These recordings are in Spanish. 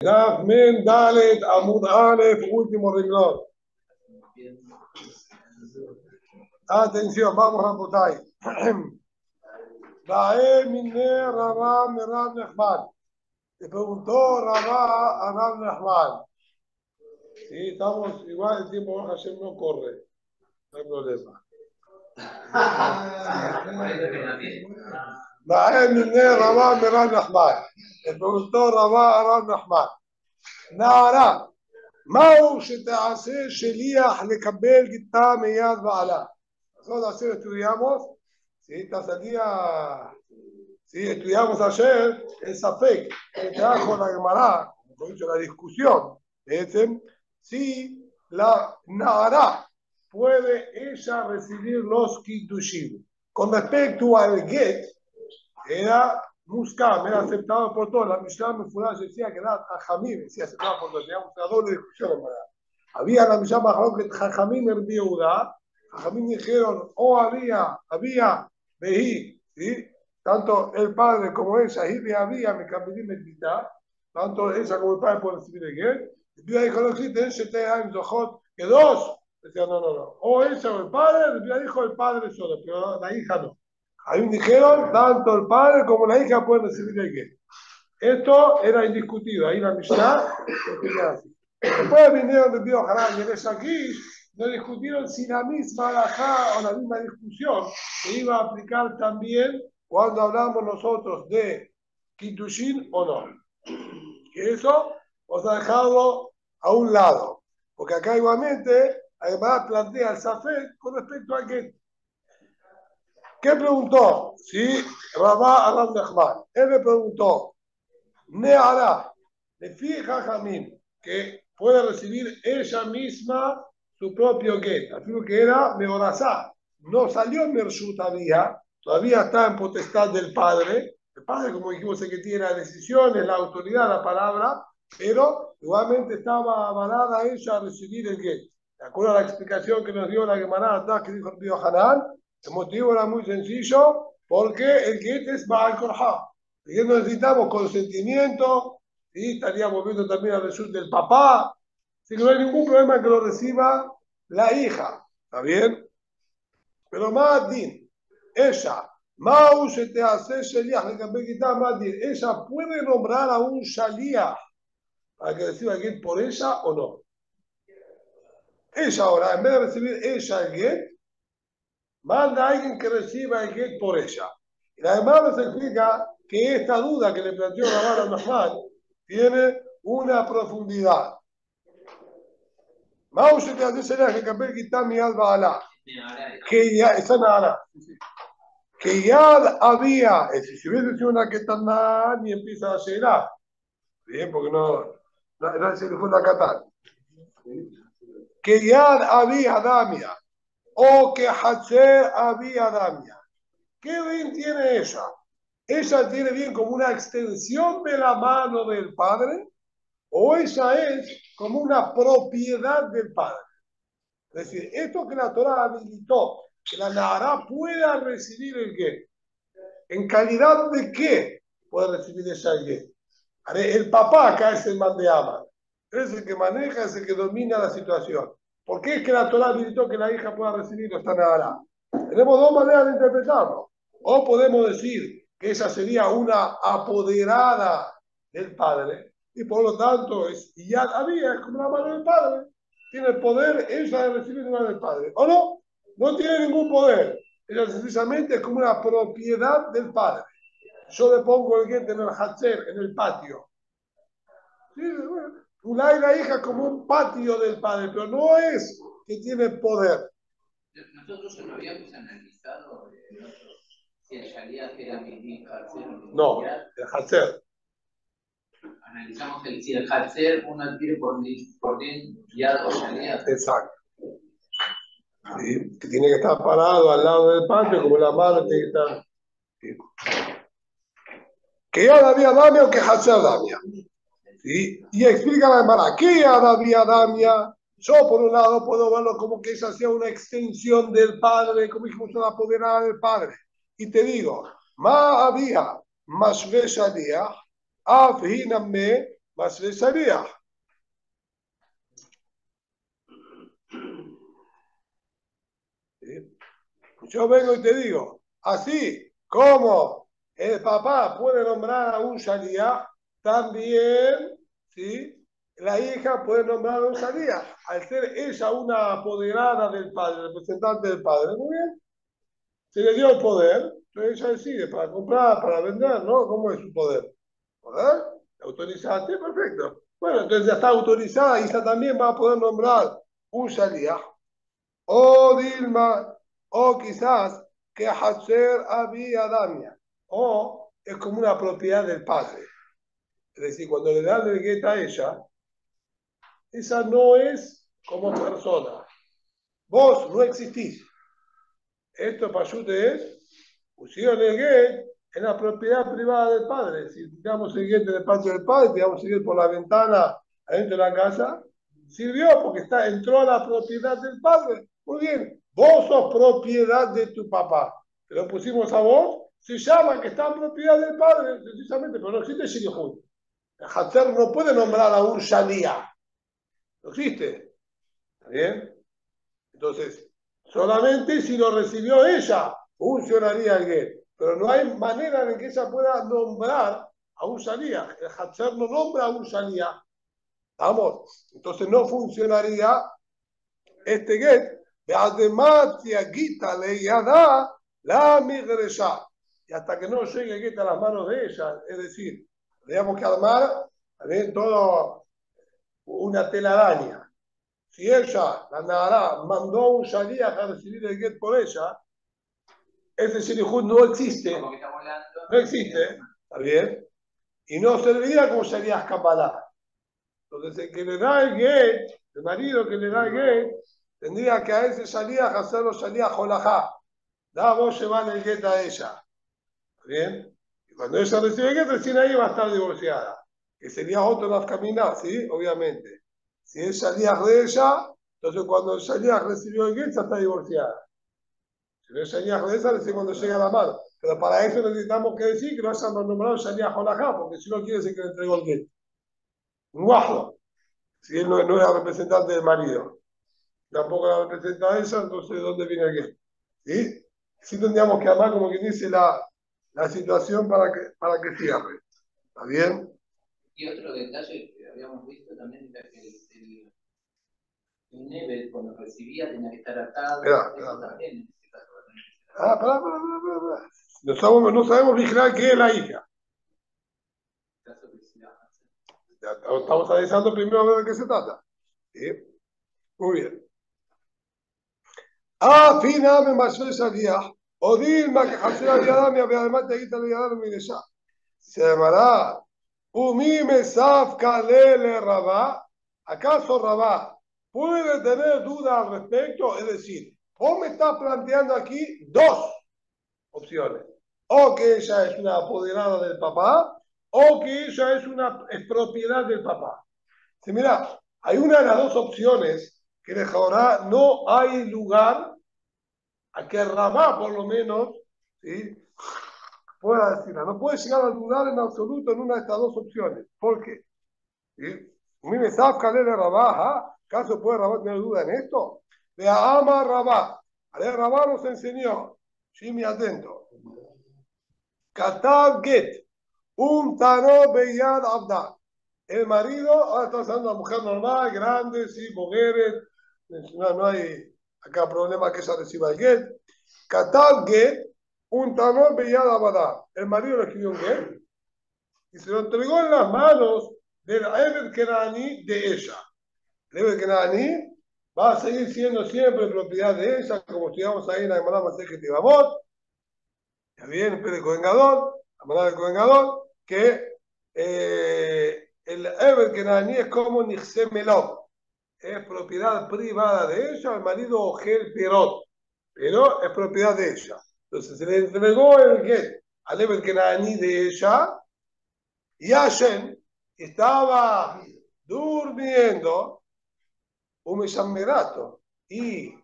Daf Men Dalet Amud Aleph, último renglón. Atención, vamos a Potay. Dae Mine Rabá Merab Nehman. Le preguntó Rabá a Rab Nehman. Sí, estamos igual, el tiempo baja, Hashem no corre. No hay problema. Dae Mine Rabá Merab Nehman. Le preguntó Rabá a Rab Nehman. Nara. מהו שתעשה שליח לקבל גיטה מיד בעלה? Nosotros ayer estudiamos, estudiamos ayer el Safek, que trajo la Gemara, mejor dicho, la discusión, si la Nahara puede ella recibir los Kiddushim. Con respecto al Get, era Muscam, era aceptado por todos. La Mishnah Mefurash decía que era Jajamim, decía aceptado por todos. Teníamos una doble discusión en verdad. Había la Mishnah Mefurash que Jajamim en Yehuda, Jajamim dijeron, había, Vehi, ¿sí? Tanto el padre como ella, y había, me cambié medita, tanto ella como el padre pueden recibir el Get. Y Bia dijo, no existe, que dos. Decía, no. O ella o el padre, Bia dijo el padre solo, pero la hija no. Ahí dijeron, tanto el padre como la hija pueden recibir el get. Esto era indiscutido. Ahí la Mishnah lo tenía así. Después vinieron de Pío Haram y en esa aquí no discutieron si la misma halajá o la misma discusión se iba a aplicar también cuando hablamos nosotros de Kitushin o no. Que eso os ha dejado a un lado. Porque acá igualmente, además plantea el Safek con respecto a que ¿qué preguntó? Sí, Rabá Aram Nehman. Él le preguntó, Nehará, le fija Jamín, que puede recibir ella misma su propio get. Así que era Meorazá. No salió Mershut todavía está en potestad del padre. El padre, como dijimos, es que tiene las decisiones, la autoridad, la palabra, pero igualmente estaba avalada ella a recibir el get. De acuerdo a la explicación que nos dio la Gemara, que dijo el Pío Hanan, el motivo era muy sencillo, porque el get es Baal Korha. Y no necesitamos consentimiento, y estaríamos viendo también el resultado del papá, así que no hay ningún problema que lo reciba la hija, ¿está bien? Pero Madin, ella, Mau se te hace Shaliach, ella puede nombrar a un Shaliach para que reciba el get por ella o no. Ella ahora, en vez de recibir ella el get, manda a alguien que reciba el get por ella. Y la demás nos explica que esta duda que le planteó Rabá Nahman tiene una profundidad. Que ya está nada. Que ya había, si hubiese sido una Ketana, ni empieza a llegar. Bien, porque no se le fue una Catán. Que ya había Damia. O que Hatzer había Damia. ¿Qué bien tiene ella? ¿Ella tiene bien como una extensión de la mano del padre? ¿O ella es como una propiedad del padre? Es decir, esto que la Torah habilitó, que la Nahara pueda recibir el get. ¿En calidad de qué puede recibir ella el get? El papá acá es el mandeama. Es el que maneja, es el que domina la situación. ¿Por qué es que la Torah habilitó que la hija pueda recibir esta Nahara? Tenemos dos maneras de interpretarlo. O podemos decir que ella sería una apoderada del padre y por lo tanto ya había, es como la mano del padre. Tiene el poder ella de recibir una del padre. ¿O no? No tiene ningún poder. Ella sencillamente es como una propiedad del padre. Yo le pongo el get en el hatcher, en el patio. Sí, bueno, la hija como un patio del padre, pero no es que tiene poder. Nosotros no habíamos analizado si el Shaliach era Mitin Hatzer o no, el Hatzer. Analizamos si el Hatzer uno adquiere por Yad o Shaliach. Exacto. ¿Sí? Que tiene que estar parado al lado del patio, como la madre tiene que estar. ¿Sí? Que ya había Damia o que Hatzer Damia. ¿Sí? Y explica la Gemara, ¿qué ya había Damia? Yo, por un lado, puedo verlo como que esa sea una extensión del padre, como dijimos, una apoderada del padre. Y te digo, Ma había Mashve Shaliach, Af Hiname, más le salía. ¿Sí? Yo vengo y te digo, así como el papá puede nombrar a un Shaliach, también, ¿sí? La hija puede nombrar a un Shaliach. Al ser ella una apoderada del padre, representante del padre, muy bien, se le dio el poder, entonces ella decide para comprar, para vender, ¿no? ¿Cómo es su poder? ¿Poder? ¿Autorizaste? Perfecto. Bueno, entonces ya está autorizada y ella también va a poder nombrar un Shaliach. O Dilma, o quizás que Hacher había Damia, o es como una propiedad del padre. Es decir, cuando le dan el gueta a ella, esa no es como persona. Vos no existís. Esto para es, pusieron el get en la propiedad privada del padre. Si tiramos el get del patio del padre, tiramos el get por la ventana adentro de la casa, sirvió porque entró a la propiedad del padre. Muy bien, vos sos propiedad de tu papá. Te lo pusimos a vos, se llama que está en propiedad del padre, precisamente, pero no existe Shirihun. El Hatzer no puede nombrar a un Shalia. No existe. ¿Está bien? Entonces, solamente si lo recibió ella, funcionaría el get. Pero no hay manera de que ella pueda nombrar a un Shalia. El Hatzer no nombra a un Shalia. ¿Vamos? Entonces no funcionaría este get. Además, Tiaguita le da la migresha. Y hasta que no llegue el get a las manos de ella, es decir, tenemos que armar todo una telaraña. Si ella, la Nahara, mandó un Shaliach a recibir el get por ella, ese Shirihut no existe. No existe, ¿está bien? Y no serviría como Shaliach Kabbalah. Entonces, el que le da el get, el marido que le da el get, tendría que a ese Shaliach hacerlo Shaliach Holajá. Da, vos llevar el get a ella. ¿Está bien? Y cuando ella recibe el get, recién ahí va a estar divorciada. Que sería otro nafkamina, ¿sí? Obviamente. Si es Shaliach de ella, entonces cuando el Shaliach recibió el get, ya está divorciada. Si no es Shaliach de esa, recién cuando llega a la mano. Pero para eso necesitamos que decir que no hayan nombrado Shaliach Holajá, porque si no quiere decir que le entregó el get. Un guajo. Si él no era representante del marido, tampoco la representa a ella, entonces ¿de dónde viene el qué? ¿Sí? Sí tendríamos que armar como quien dice la situación para que cierre. ¿Está bien? Y otro detalle que habíamos visto también era que el Nebel cuando recibía tenía que estar atado. Eso también en este caso. No sabemos vigilar qué es la hija. Estamos analizando primero a ver de qué se trata. ¿Sí? Muy bien. Fina me masó esa día. O Dilma que Hacer había dado, además te quita el día mi de ya. Se llamará Umi Mesaf Kalele Rabá. ¿Acaso Rabá puede tener duda al respecto? Es decir, vos me estás planteando aquí dos opciones. O que ella es una apoderada del papá, o que ella es propiedad del papá. Si mira, hay una de las dos opciones que de ahora no hay lugar a que Rabá, por lo menos, ¿sí?, pueda decirla. No puede llegar a dudar en absoluto en una de estas dos opciones. ¿Por qué? ¿Sí? Mire, ¿sabes de Rabá? ¿Acaso puede Rabá tener duda en esto? De ama Rabá. Rabá nos enseñó, Jimmy, atento. Katav get, tano beyad abda. El marido, ahora está usando una mujer normal, grande, sí, mujeres, no hay acá problema que ella reciba el get. Katav get, tano beyad abda. El marido le escribió un get y se lo entregó en las manos del Eved Kenani de ella. El Eved Kenani va a seguir siendo siempre propiedad de ella, como estudiamos ahí en la Gemara Masechet Yevamot. Ya bien, el Cohen Gadol, la manera del Cohen Gadol, que el Eved Kenani es como Nixé Melot, es propiedad privada de ella, el marido Ogel Pirot, pero es propiedad de ella. Entonces se le entregó el get al Eved Kenani de ella, y Hashem estaba durmiendo un meshamerato y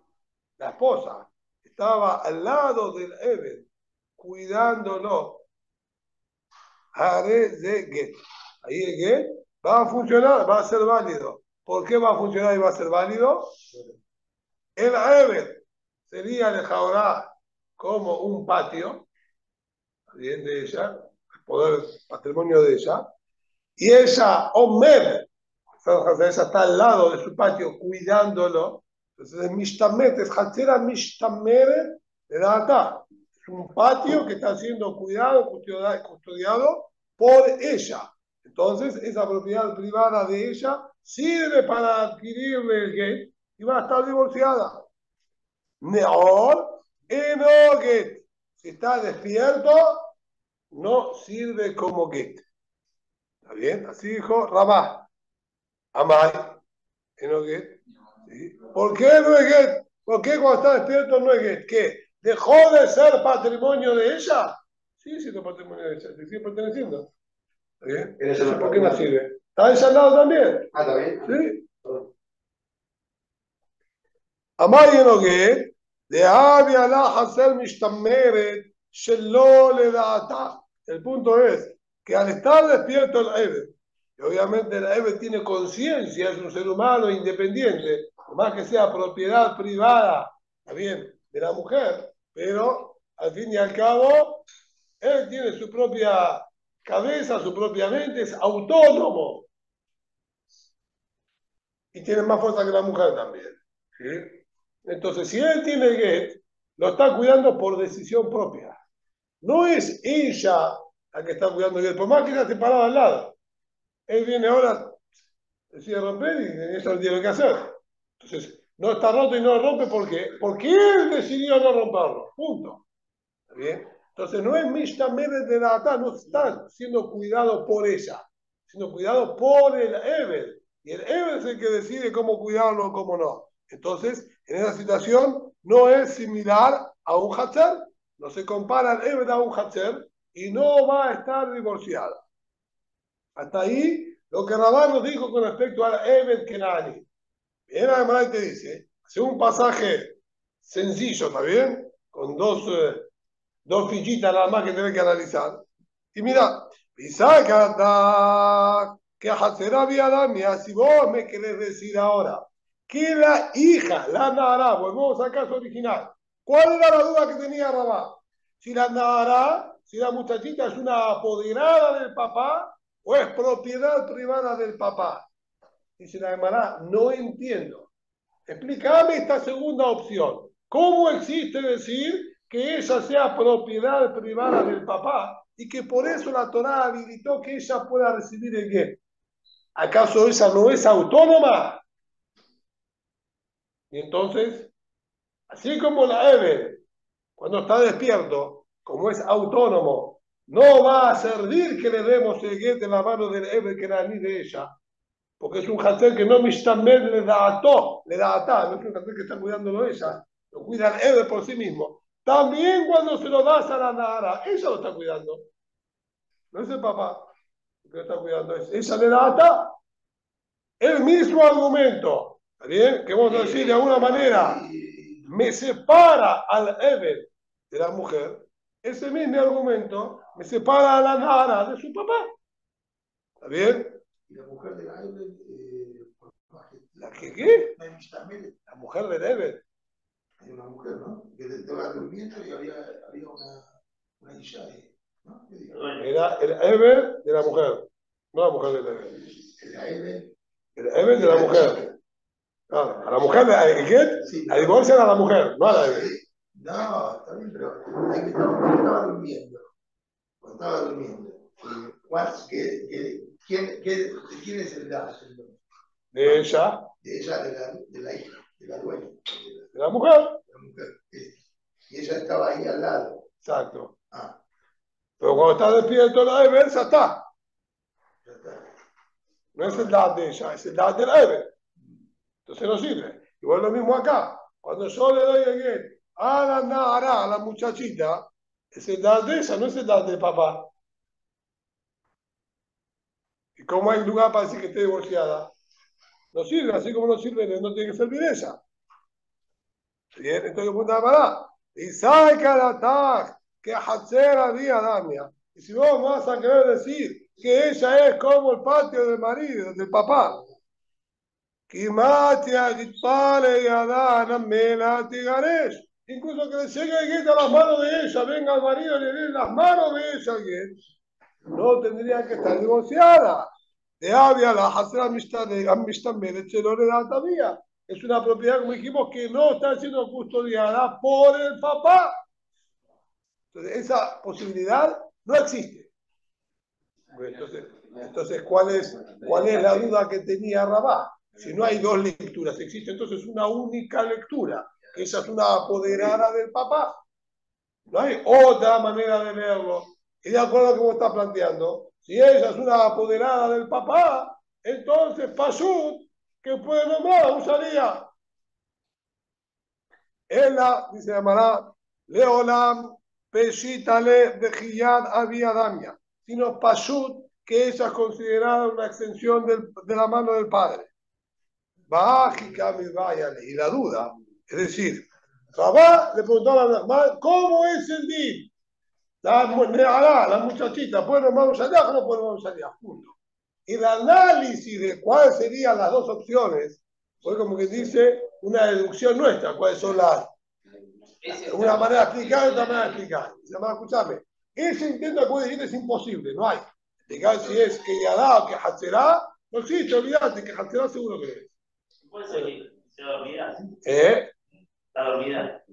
la esposa estaba al lado del Eved cuidándolo. Hare de Get. Ahí el Get va a funcionar, va a ser válido. ¿Por qué va a funcionar y va a ser válido? El Eber sería el Jaorá como un patio, bien de ella, el poder patrimonio de ella, y ella, Omer, ella está al lado de su patio cuidándolo. Entonces, es Mishtamet, es Hatzera Mishtamer de Data. Es un patio que está siendo custodiado por ella. Entonces, esa propiedad privada de ella sirve para adquirirle el get y va a estar divorciada. Neor, Enoget. Si está despierto, no sirve como get. ¿Está bien? Así dijo Rabá. Amay, Enoget. ¿Sí? ¿Por qué no es get? ¿Por qué cuando está despierto no es get? ¿Qué? ¿Dejó de ser patrimonio de ella? Sí, siendo patrimonio de ella. ¿Te sigue perteneciendo? ¿Está bien? Eso, ¿por qué no sirve? ¿Está ella al lado también? Ah, ¿está bien? Sí. Amay Enoget. de Avia la Hazel Mishtameret Shelo le data. El punto es que al estar despierto el Ebed, y obviamente el Ebed tiene conciencia, es un ser humano independiente, por más que sea propiedad privada, está bien, de la mujer, pero al fin y al cabo, él tiene su propia cabeza, su propia mente, es autónomo y tiene más fuerza que la mujer también. ¿Sí? Entonces, si él tiene el get, lo está cuidando por decisión propia. No es ella la que está cuidando el get, por más que ella esté parada al lado. Él viene ahora, decide romper y eso no tiene que hacer. Entonces, no está roto y no lo rompe porque él decidió no romperlo. Punto. ¿Está bien? Entonces, no es Mishtameres de Data, no está siendo cuidado por ella, sino cuidado por el Eber. Y el Eber es el que decide cómo cuidarlo o cómo no. Entonces, en esa situación no es similar a un Hatzer, no se compara el Eber a un Hatzer y no va a estar divorciada. Hasta ahí lo que Rabá nos dijo con respecto al Eber Kenani. Bien, además te dice, hace un pasaje sencillo, ¿está bien? Con dos fichitas nada más que tenés que analizar. Y mira, Pisacata, que Hatzera Biadamia, si vos me querés decir ahora que la hija, la Nara, volvemos al caso original, ¿cuál era la duda que tenía Rabá? Si la Nara, si la muchachita es una apoderada del papá o es propiedad privada del papá. Dice la hermana, no entiendo. Explícame esta segunda opción. ¿Cómo existe decir que ella sea propiedad privada del papá y que por eso la Torá habilitó que ella pueda recibir el get? ¿Acaso ella no es autónoma? Y entonces, así como la Eber, cuando está despierto, como es autónomo, no va a servir que le demos el get en la mano del Eber que era ni de ella, porque es un hacer que no Mishtamed le da atá, no es un hacer que está cuidándolo ella, lo cuida el Eber por sí mismo. También cuando se lo das a la Nahara, ella lo está cuidando, no es el papá que lo está cuidando, ella le da atá. El mismo argumento, ¿está bien? Que vamos a decir de alguna manera, me separa al Eber de la mujer, ese mismo argumento me separa a la Nahara de su papá. ¿Está bien? Y la mujer de la Eber, ¿La que qué? La mujer de Eber. hay una mujer, ¿no? Que estaba durmiendo y había una isha ahí, ¿no? Era el Eber de la mujer, no la mujer del Eber. La Eber. El Eber de la mujer. Claro, a la mujer, ¿el qué? Sí, a divorciar a la mujer, no a la Eber. No, está bien, pero hay que estaba durmiendo. Cuando estaba durmiendo. ¿De quién es el dato? De ella. De ella, de la hija, de la dueña. De la mujer. De la mujer. Y ella estaba ahí al lado. Exacto. Ah. Pero cuando está despierto la Eber, ya está. Ya está. No es el dad de ella, es el dad de la Eber. Entonces no sirve. Igual lo mismo acá. Cuando yo le doy el get a la Nahara, a la muchachita, es el dad de ella, no es el dad del papá. ¿Y cómo hay lugar para decir que esté divorciada? No sirve, así como no sirve, no tiene que servir ella. Bien, entonces punta para. Y saca la tag que Hatzer había damia. Y si vos vas a querer decir que ella es como el patio del marido, del papá, incluso que le llegue alguien a las manos de ella, venga al marido y le dé las manos de ella alguien, no tendría que estar divorciada. De Avia, la Hasra Amistad no le da todavía. Es una propiedad, como dijimos, que no está siendo custodiada por el papá. Entonces, esa posibilidad no existe. Entonces ¿cuál es la duda que tenía Rabá? Si no hay dos lecturas, existe entonces una única lectura, que esa es una apoderada del papá. No hay otra manera de leerlo. Y de acuerdo a lo que vos estás planteando, si ella es una apoderada del papá, entonces Pashut, que puede nombrar, usaría. Ella, dice Amará, Leolam, Peshitale, Bejiyad, Abiadamia. Sino Pashut, que ella es considerada una extensión de la mano del padre. Y la duda, es decir, Rabá le preguntó a Nachman, ¿cómo es el din? La muchachita, ¿puede nombrar un shaliach o no puede nombrar un shaliach? Punto. Y el análisis de cuáles serían las dos opciones fue como que dice una deducción nuestra, cuáles son las. Una manera de explicar y otra manera de explicar. Se llama, escuchame, ese intento que decir es imposible, no hay. Explicar si es que Yadá o que Hatzerá, no existe, olvídate, que Hatzerá seguro que es. Puede ser que se dormida. Está dormida.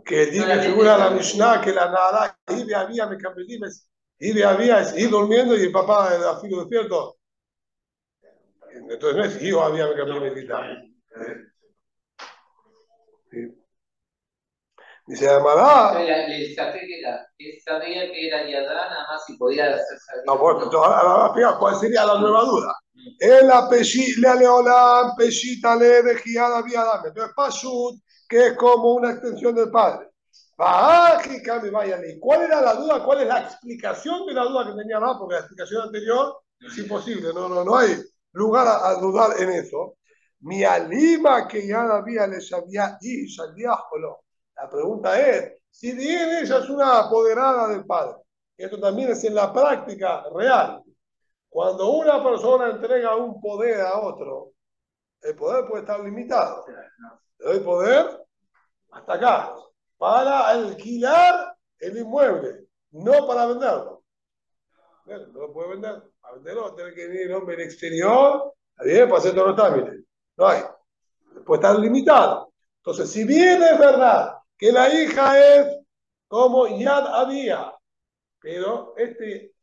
Que dice figura la Mishnah que la nada Ibe había me capedimes, Ibe había es ir durmiendo y el papá era fijo despierto. Entonces no es hijo había me capedimes. Dice Amará. Le saqué que sabía que era Yadá, nada más si podía hacer salir. No, bueno, ahora ¿cuál sería la nueva duda? En la le leolam, peshita le vejiada había dame. Entonces, Pashut, que es como una extensión del padre. ¿Cuál era la duda? ¿Cuál es la explicación de la duda que tenía Rabá? Porque la explicación anterior es imposible, no hay lugar a dudar en eso. Mi alima que ya había le sabía y salía o no. La pregunta es, si bien ella es una apoderada del padre, esto también es en la práctica real. Cuando una persona entrega un poder a otro, el poder puede estar limitado. Le doy poder hasta acá, para alquilar el inmueble, no para venderlo. No lo puede vender. Para venderlo tiene que venir el hombre del exterior, bien, para hacer todos los trámites. No hay. Puede estar limitado. Entonces, si bien es verdad que la hija es como Yad había, pero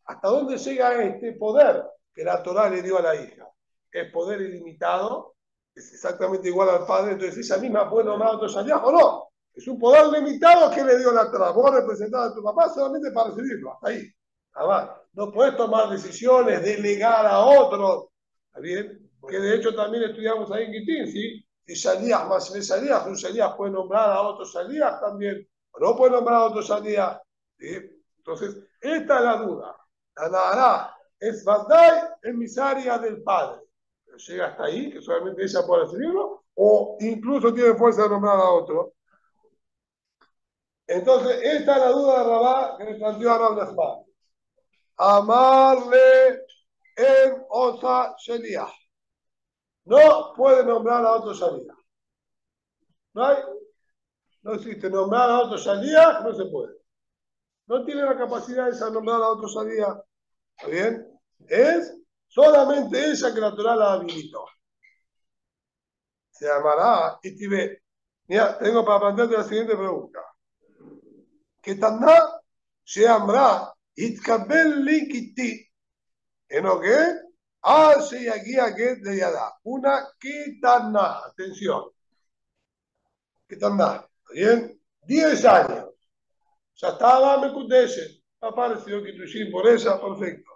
¿hasta dónde llega este poder que la Torah le dio a la hija? Es poder ilimitado, es exactamente igual al padre, entonces ella misma puede nombrar a otro shaliach o no. Es un poder limitado que le dio la Torah. Vos representás a tu papá solamente para recibirlo, hasta ahí. Además, no puedes tomar decisiones, delegar a otros. ¿Está bien? Que de hecho también estudiamos ahí en Gitín, ¿sí? Si shaliach más de shaliach, un shaliach puede nombrar a otro shaliach también, o no puede nombrar a otro shaliach. ¿Sí? Entonces, esta es la duda. La Nahara es Bandai emisaria del padre. Pero llega hasta ahí, que solamente ella puede recibirlo, o incluso tiene fuerza de nombrar a otro. Entonces, esta es la duda de Rabá que le planteó a Rab Nachman. Amarle en Osa Sheliach. No puede nombrar a otro Shaliach. No existe. Nombrar a otro Shaliach no se puede. No tiene la capacidad de nombrar a otro Shaliach. ¿Está bien? Es solamente ella que la Torah la habilitó. Se llamará Itibé. Mira, tengo para plantearte la siguiente pregunta. ¿Qué tanda se llamará Itkabel Likiti? ¿En lo que? Hace y aquí de Yadá. Una Kitana. Atención. Kitana. ¿Bien? 10 años. Ya estaba Mekudeshe. Apareció Kitushin por ella. Perfecto.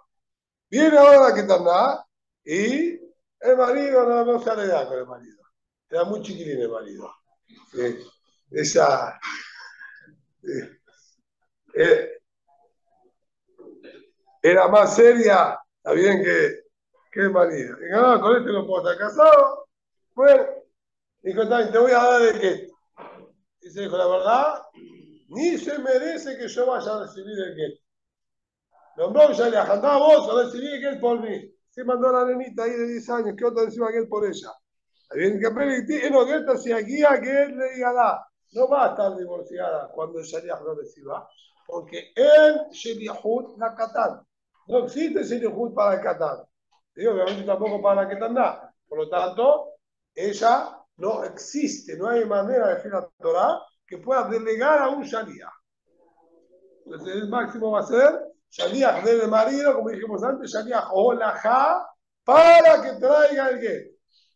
Viene ahora la Kitana y el marido no se da con el marido. Era muy chiquilín el marido. Esa. Era más seria, está bien que el marido. Y no, con este no puedo estar casado. Bueno, dijo, te voy a dar de qué. Y se dijo, la verdad, ni se merece que yo vaya a recibir el get. Nombró un Shaliach, andá vos a recibir el get por mí. Se mandó a la nenita ahí de 10 años, que otra reciba get por ella. Bien, que no get si aquí a que él le diga, no va a estar divorciada cuando el Shaliach lo reciba, porque él Sheliahut la Katán. No existe Sheliahut para el Katán. Y obviamente tampoco para la Ketandá. Por lo tanto, ella no existe, no hay manera de decir la Torah que pueda delegar a un Shaliach. Entonces el máximo va a ser Shaliach del marido, como dijimos antes, Shaliach Olajá, para que traiga el get.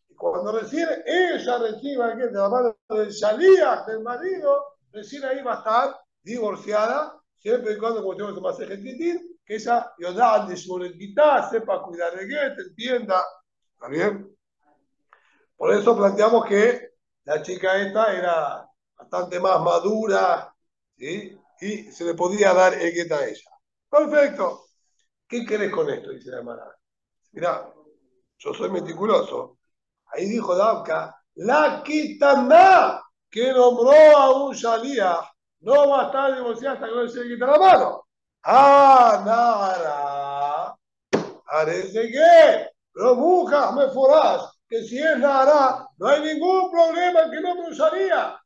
Y cuando recién ella reciba el get de la mano del Shaliach del marido, recién ahí va a estar divorciada, siempre y cuando, como tenemos que hacer Getitín, que ella Yodá de Shmoretitá, sepa cuidar el get, entienda. ¿Está bien? Por eso planteamos que la chica esta era bastante más madura, ¿sí? Y se le podía dar el get a ella. Perfecto. ¿Qué querés con esto? Dice la hermana. Mirá, yo soy meticuloso. Ahí dijo Davka, la quitaná que nombró a un Shaliach no va a estar divorciada hasta que no se le quita la mano. Ah, Nara. Parece que pero buscas me forás que si es Nara, no hay ningún problema en que no usaría.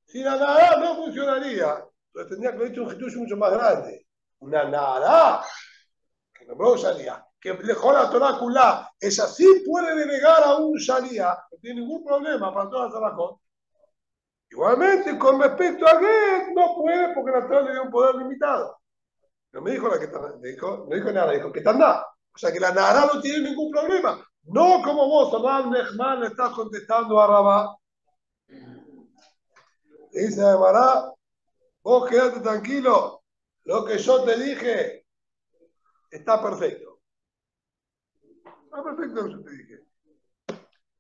Si la Nara no funcionaría, entonces tendría que haber hecho un Jitush mucho más grande. Una Nara que no usaría, que dejó la Torah Kulá, ella sí puede delegar a un Sharia, no tiene ningún problema para todas las alajot. Igualmente, con respecto a Get, no puede porque la Torah le dio un poder limitado. No me dijo la que no dijo nada, dijo que Tandá. O sea que la Nara no tiene ningún problema. No como vos, Amar Nehman, le estás contestando a Rabá. Dice Amará, vos quédate tranquilo. Lo que yo te dije está perfecto. Está perfecto lo que yo te dije.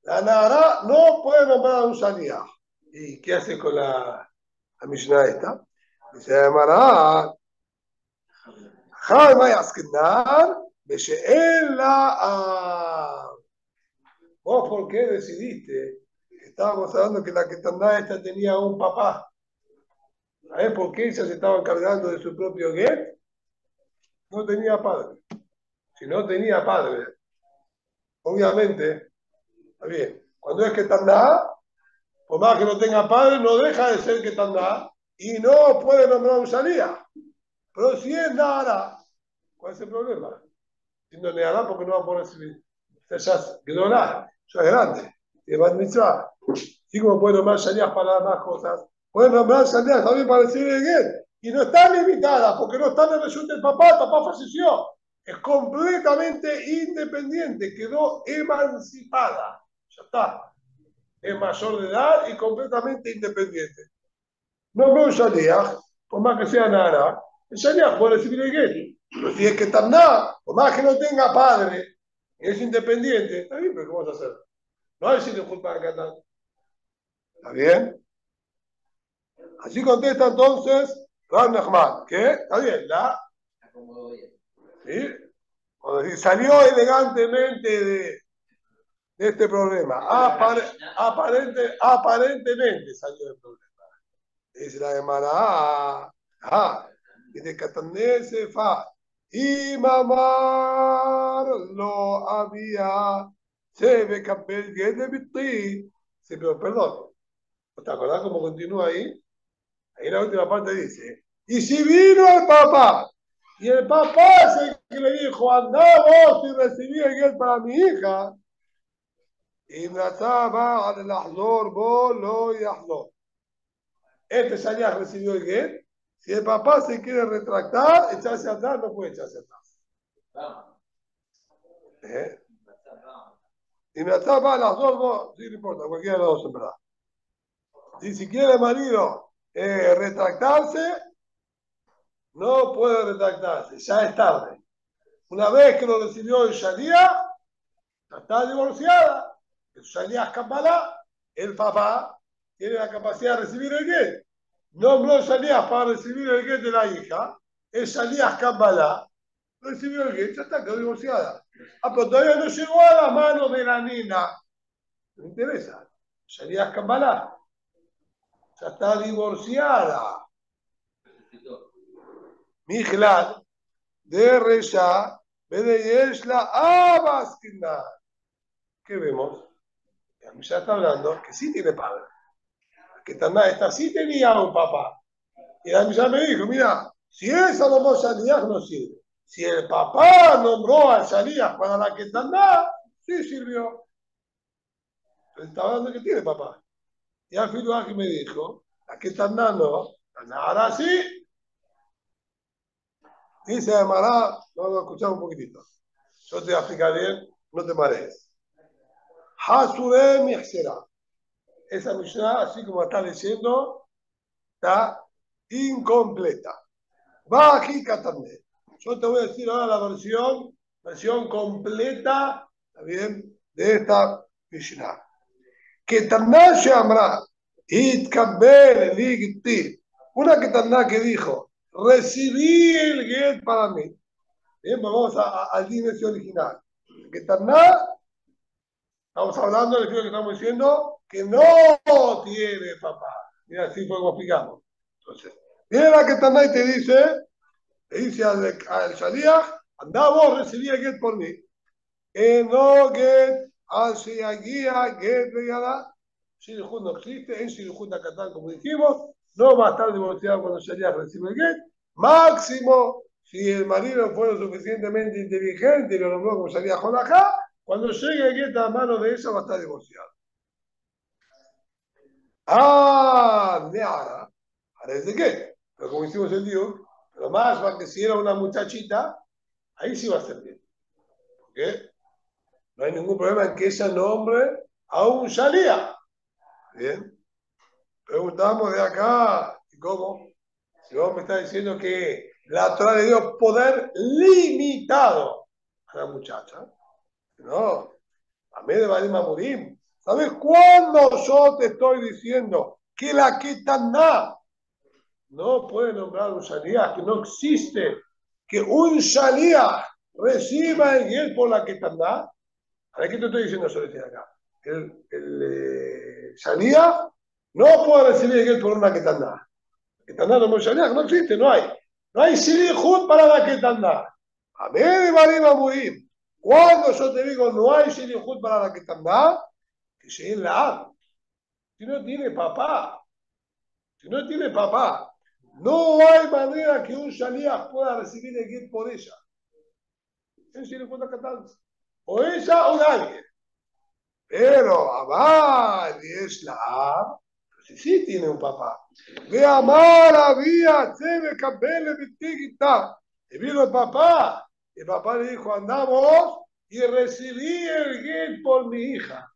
La Nara no puede nombrar a un Shaliach. ¿Y qué hace con la Mishnah esta? Dice Amará, Jaime Askenar, ¿Vos por qué decidiste? Estábamos hablando que la Ketandá esta tenía un papá. ¿Sabés por qué ella se estaba encargando de su propio get? No tenía padre. Si no tenía padre, obviamente, está bien. Cuando es Ketandá, por más que no tenga padre, no deja de ser Ketandá y no puede nombrar un Shaliach. Pero si es Nara, ¿cuál es el problema? Si no es Nara, porque no va a poder recibir. O sea, ya es Gedolá, ya es grande. Es Bat Mitzvah. Así como puede nombrar Shaliach para más cosas, puede nombrar Shaliach también para recibir el get. Y no está limitada, porque no está en el reyunte del papá, el papá falleció. Es completamente independiente, quedó emancipada. Ya está. Es mayor de edad y completamente independiente. Nombró un Shaliach, por más que sea Nara, el Shaliach puede recibir el get. Pero si es que está nada, por más que no tenga padre, es independiente, está bien, pero ¿qué vamos a hacer? No hay sitio culpa de Catán. ¿Está bien? Así contesta entonces Rab Nachman. ¿Qué? Está bien, ¿la? ¿Sí? Salió elegantemente de este problema. Aparentemente salió del problema. Dice la Gemara. Dice Catané se fa. Y mamar lo había. Se ve capel de bitri. Sí, pero perdón. ¿Te acordás cómo continúa ahí? Ahí la última parte dice, y si vino el papá, y el papá es el que le dijo, andá vos y recibí el get para mi hija, y nataba al lahzor, vos lo yahzor. Este ya recibió el get, si el papá se quiere retractar, echarse atrás, no puede echarse atrás. Y nataba al lahzor, vos, sí, no importa, cualquiera de los dos en verdad. Y si quiere el marido retractarse, no puede retractarse, ya es tarde. Una vez que lo recibió el Shaliach, ya está divorciada. El Shaliach Kabbalah, el papá, tiene la capacidad de recibir el get. Nombró el Shaliach para recibir el get de la hija. El Shaliach Kabbalah recibió el get, ya está, quedó divorciada. Pero todavía no llegó a las manos de la nena. No interesa. Shaliach Kabbalah. ya está divorciada. Mijlal, de Resha, Bedeyeshla, Abaskina. ¿Qué vemos? Ya está hablando que sí tiene padre. Que esta sí tenía un papá. Y la Mishnah me dijo, mira, si esa nombró Shaliach no sirve. Si el papá nombró a Shaliach para la que Taná, sí sirvió. Entonces está hablando que tiene papá. Y al final me dijo, la que Taná no, ahora sí. Dice Amará, vamos a escuchar un poquitito. Yo te voy a explicar bien, no te marees. Hasure Mihsera. Esa Mishnah, así como está leyendo, está incompleta. Baji Katamne. Yo te voy a decir ahora la versión completa, ¿está bien? De esta Mishnah. Que Taná Shamra, Itkabel Ligti. Una que Taná que dijo, recibí el get para mí. Bien, pues vamos al inicio original. Que Taná, estamos hablando del que estamos diciendo, que no tiene papá. Mira, así fue como explicamos. Entonces, viene la que Taná y te dice, le dice al Shaliach, anda vos, recibí el get por mí. No get, al Shiagia, get regala. Shilihut no existe, en Shilihut Akatán, como dijimos, no va a estar divorciado cuando Shaliach recibe el get. Máximo, si el marido fue lo suficientemente inteligente y lo nombró como Shaliach Holajá, cuando llegue el get a mano de ella va a estar divorciado. Neara, parece que, pero como hicimos el dios, lo más va que si era una muchachita, ahí sí va a ser bien. ¿Por qué? No hay ningún problema en que ella nombre a un Shaliach. Bien. Preguntamos de acá, ¿y cómo? Si vos me estás diciendo que la Torah le dio poder limitado a la muchacha. No. A mí de Barim Amurim. ¿Sabes cuándo yo te estoy diciendo que la Ketaná no puede nombrar un Shaliach, que no existe que un Shaliach reciba el guiel por la Ketaná? ¿A qué te estoy diciendo eso de acá? El Shaliach no puede recibir el guiel por una Ketaná. Ketaná no es Shaliach, no existe, no hay. No hay Shilihut para la Ketaná. A mí de Barim Amurim. Cuando yo te digo no hay Shilihut para la Ketaná, que llegue la. Si no tiene papá, no hay manera que un Shaliach pueda recibir el guiel por ella. Es Shilihut a Ketaná. O ella o nadie. Pero Abad es la sí tiene un papá. De amar había, se me cabele vitigita. Y vino el papá le dijo, andamos y recibí el get por mi hija.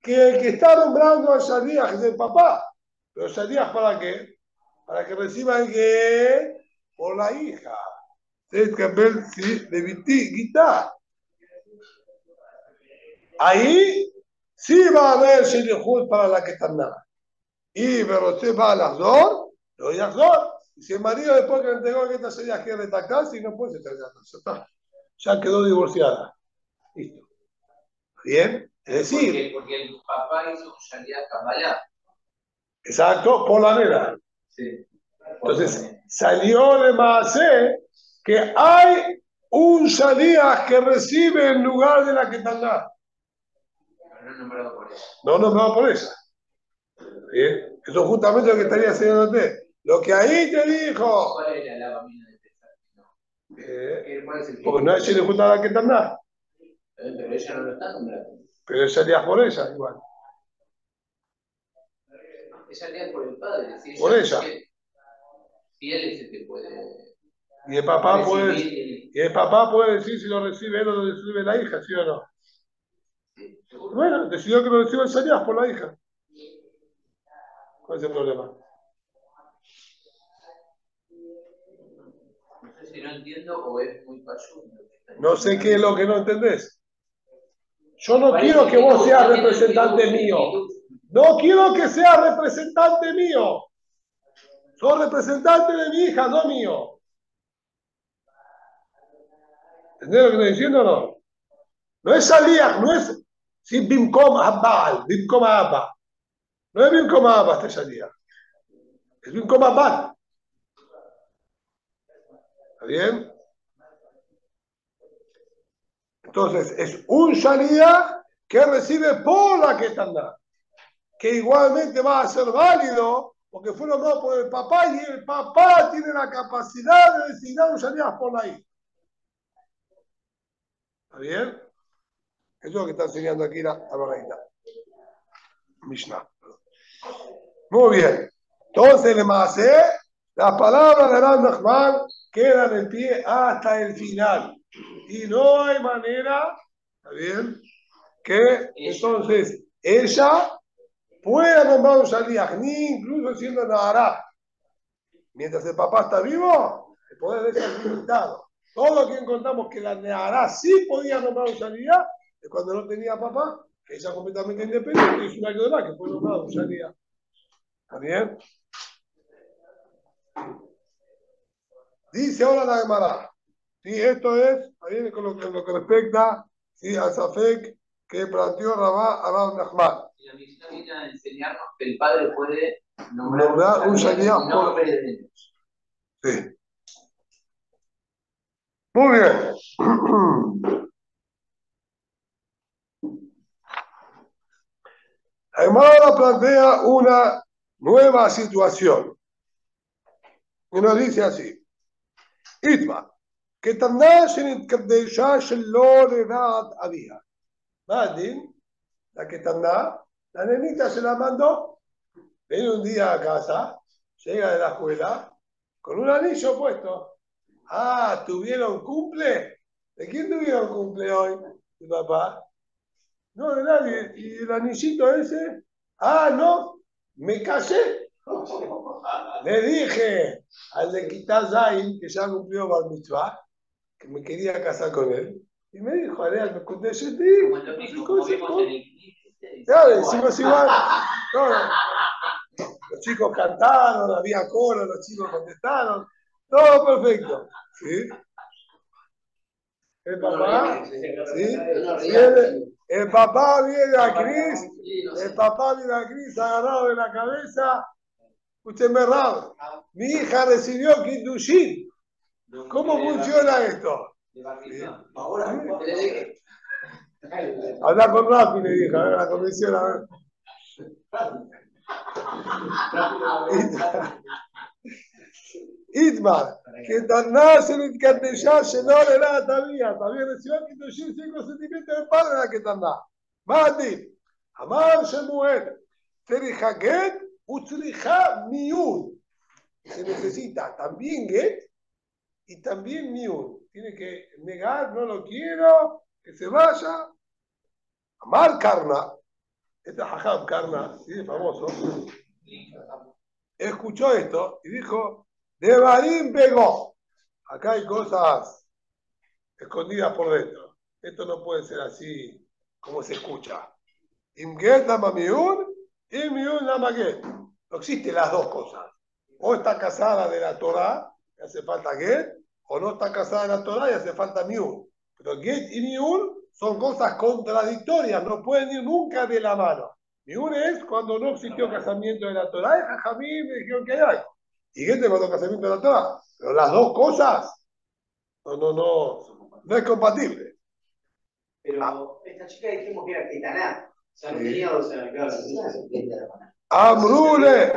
Que el que está nombrando a Shaliach es el papá. Pero Shaliach ¿para qué? Para que reciba el get por la hija. Se cabele de vitigita. Ahí sí va a haber Shilihut para la que está nada. Y Berroche va al Azor, lo voy a Azor. Y si el marido después que le entregó que esta sería que retacarse, y no puede ser ya quedó divorciada. Listo. ¿Bien? Es decir. Porque el papá hizo un Shaliach Kabbalah. Exacto, por la nena. Sí. Entonces, salió de Maasé que hay un Shaliach que recibe en lugar de la que está. No nombrado por ella. No nombrado por ella. ¿Bien? Eso es justamente lo que estaría enseñándote. Lo que ahí te dijo. ¿Cuál era la bambina de pesar? Porque no es Shilihut a la que está. Pero ella no lo está nombrando. Pero Shaliach por ella, igual. Ella lea por el padre. Si por ella. Si él es el que puede. Y el papá puede decir si lo recibe él o lo recibe la hija, ¿sí o no? Sí, bueno, decidió que lo reciba el Shaliach por la hija. ¿Cuál es el problema? No sé si no entiendo o es muy payuno. No sé qué es lo que no entendés. Yo no quiero que vos seas representante mío. No quiero que seas representante mío. Sos representante de mi hija, no mío. ¿Entendés lo que estoy diciendo o no? No es Shaliach, no es si Bimkom Abal, Bimkom Abba. No es Bimkom Abba este Shaliach. Es un comabat. ¿Está bien? Entonces, es un shaliach que recibe por la Ketana, que igualmente va a ser válido porque fue nombrado por el papá y el papá tiene la capacidad de designar un shaliach por la hija. ¿Está bien? Eso es lo que está enseñando aquí la Baraita. Mishnah. Muy bien. Entonces, las palabras de Rab Nachman quedan en pie hasta el final. Y no hay manera, ¿está bien? Que entonces ella pueda nombrar un shaliach, ni incluso siendo Nahará. Mientras el papá está vivo, el poder de ser limitado. Todo lo que encontramos que la Nahará sí podía nombrar un shaliach, es cuando no tenía papá, que ella completamente independiente, es una ayuda que fue nombrado un shaliach. ¿Está bien? Dice ahora la Gemara. Sí, esto es, ahí con lo que respecta, sí, al Safek que planteó Rabá a Rab Nachman. Y la Mishnah viene a enseñarnos que el padre puede nombrar un shaliach por herederos. Sí. Muy bien. La Gemara plantea una nueva situación. Y nos dice así. Itma. קטנה שנתקדשה שלא לדעת אביה. מה הדין? La קטנה, la nenita se la mandó, viene un día a casa, llega de la escuela, con un anillo puesto. Ah, ¿tuvieron cumple? ¿De quién tuvieron cumple hoy? ¿De papá? No, de nadie. ¿Y el anillito ese? Ah, no, me casé. Le dije al de Kitá Zain, que ya cumplió Bar Mitzvah, que me quería casar con él. Y me dijo, Ariel, me conté yo ti. Ya, decimos igual. No, los chicos cantaron, había coro, los chicos contestaron. Todo perfecto. ¿Sí? El papá, ¿sí? El papá viene a Cris, agarrado de la cabeza. Escúcheme, Rab, mi hija recibió Kiddushin. ¿Cómo funciona esto? ¿Sí? Habla con Rafi, le dije, a ver la comisión, a ver. Itmar, que Taná se le encantelló, no le da todavía recibió Kiddushin sin consentimiento del padre la que Taná. Mati, Amar Shemuel, Tzricha Get, Utzricha Miun. Se necesita también Get y también Miun. Tiene que negar, no lo quiero, que se vaya. Amar Karna, este Hajam Karna, sí, famoso, escuchó esto y dijo, Devarim pegó. Acá hay cosas escondidas por dentro. Esto no puede ser así como se escucha. Imget lama miun y miun lama get. No existen las dos cosas. O está casada de la Torah, y hace falta get, o no está casada de la Torah y hace falta miun. Pero get y miun son cosas contradictorias, no pueden ir nunca de la mano. Miun es cuando no existió casamiento de la Torah, y Jajamí me dijeron que hay algo. Y get es cuando casamiento de la Torah. Pero las dos cosas, no es compatible. Pero esta chica dijimos que era Ketaná. O sea, no tenía 12 años, claro. Amrule.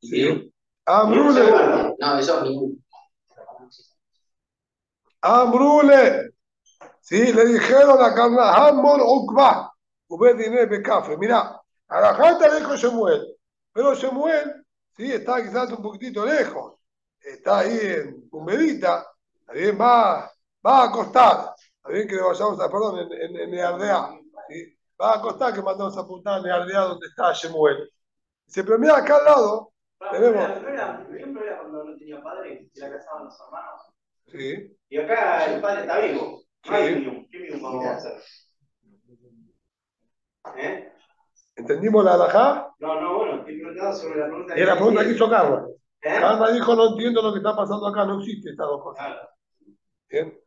Sí. Amrule. No, eso es ningún. Amrule. Sí, le dijeron a Carla, Hamor Ukba. Ubedine Becafe. Mira, a la janta dijo Shemuel. Pero Shemuel, sí, está quizás un poquitito lejos. Está ahí en Cumbedita. También va a costar. Está bien que le vayamos a, perdón, en Neardea. ¿Sí? Va a costar que mandamos a apuntar a Neardea donde está Shemuel. Dice, pero mira, acá al lado tenemos. ¿No era cuando no tenía padre y la casaban los hermanos? Sí. Y acá el padre está vivo. Sí. ¿Qué mismo vamos a hacer? ¿Entendimos la alajá? No, bueno, estoy preguntando sobre la pregunta. Y la pregunta que hizo Carla. Carla ¿Eh? dijo, no entiendo lo que está pasando acá, no existe estas dos cosas. Claro. Bien.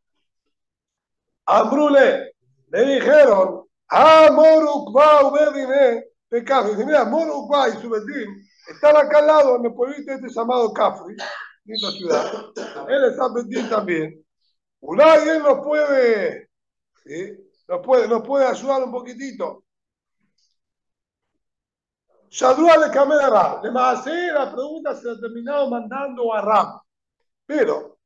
Ambrule, le dijeron, Morukba Ubedine, pecado. Dice, mira, Morukba y su Betín Están acá al lado, en el pueblito este llamado Cafri, linda ciudad. Él está Betín también. Él nos puede, ¿sí? nos puede ayudar un poquitito. Shadua le camé a Rab. De más la pregunta se la ha terminado mandando a Rab. Pero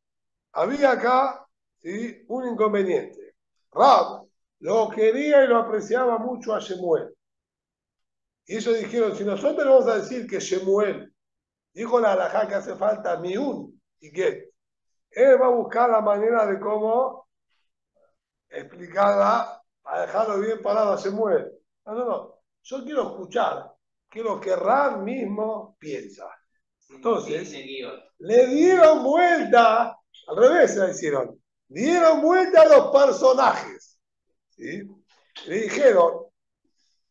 había acá, ¿sí?, un inconveniente. Rab lo quería y lo apreciaba mucho a Shemuel. Y ellos dijeron, si nosotros vamos a decir que Shemuel dijo la halajá que hace falta miún y que él va a buscar la manera de cómo explicarla para dejarlo bien parado a Shemuel. No. Yo quiero escuchar qué es lo que Rab mismo piensa. Entonces, le dieron vuelta, al revés se la hicieron, dieron vuelta a los personajes. ¿Sí? Le dijeron,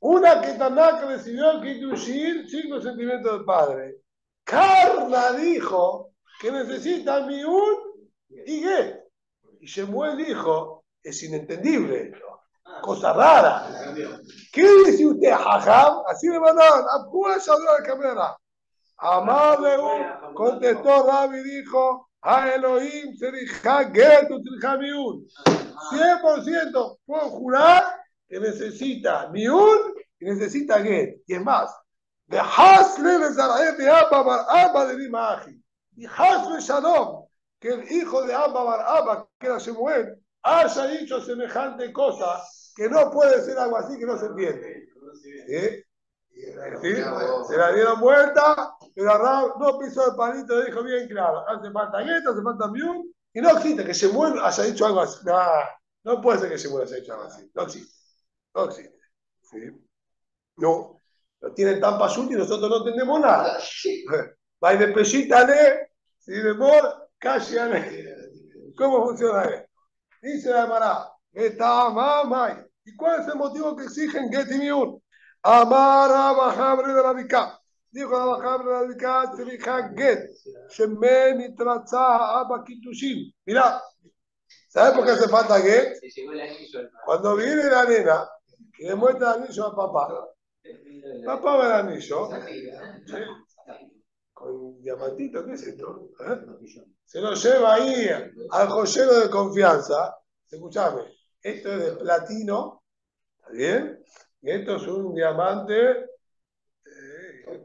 una que Tanaka recibió Kitushin, 5 sentimientos del padre. Karna dijo que necesita miún y get. Y Shemuel dijo, es inentendible esto, cosa rara. ¿Qué dice usted, Jajam? Así le mandaron, a pura Shadra de cámara. Amable, contestó Rabbi y dijo, a Elohim serija get u serija miún. 100% puedo jurar que necesita miún y necesita get. Y es más, de Hasle de Zarael de Abba Bar Abba de Dimaji. Y Hasle Shalom, que el hijo de Abba Bar Abba, que era Shemuel, haya dicho semejante cosa, que no puede ser algo así que no se entiende. ¿Sí? ¿Sí? Se la dieron vuelta, pero Rab no pisó el palito, dijo bien claro, hace falta gueta, hace falta miún, y no existe que Shemuel haya dicho algo así. No puede ser que Shemuel haya dicho algo así. No existe. ¿Sí? No. Lo tienen tan payut y nosotros no entendemos nada. Va de pellítale, si de mor, cállale. ¿Cómo funciona esto? Dice la Mará, está mamá. ¿Y cuál es el motivo que exigen get y miún? Amar Abajabre de la Bicá. Dijo Abajabre de la Bicá, Tzricha get. Shemen y Tratza Abakitushin. Mirá, ¿sabes por qué hace falta get? Cuando viene la nena y le muestra el anillo a papá, papá ve el anillo, ¿sí?, con diamantito, ¿qué es esto? Se lo lleva ahí al joyero de confianza. Escuchame, esto es de platino, ¿está bien? Y esto es un diamante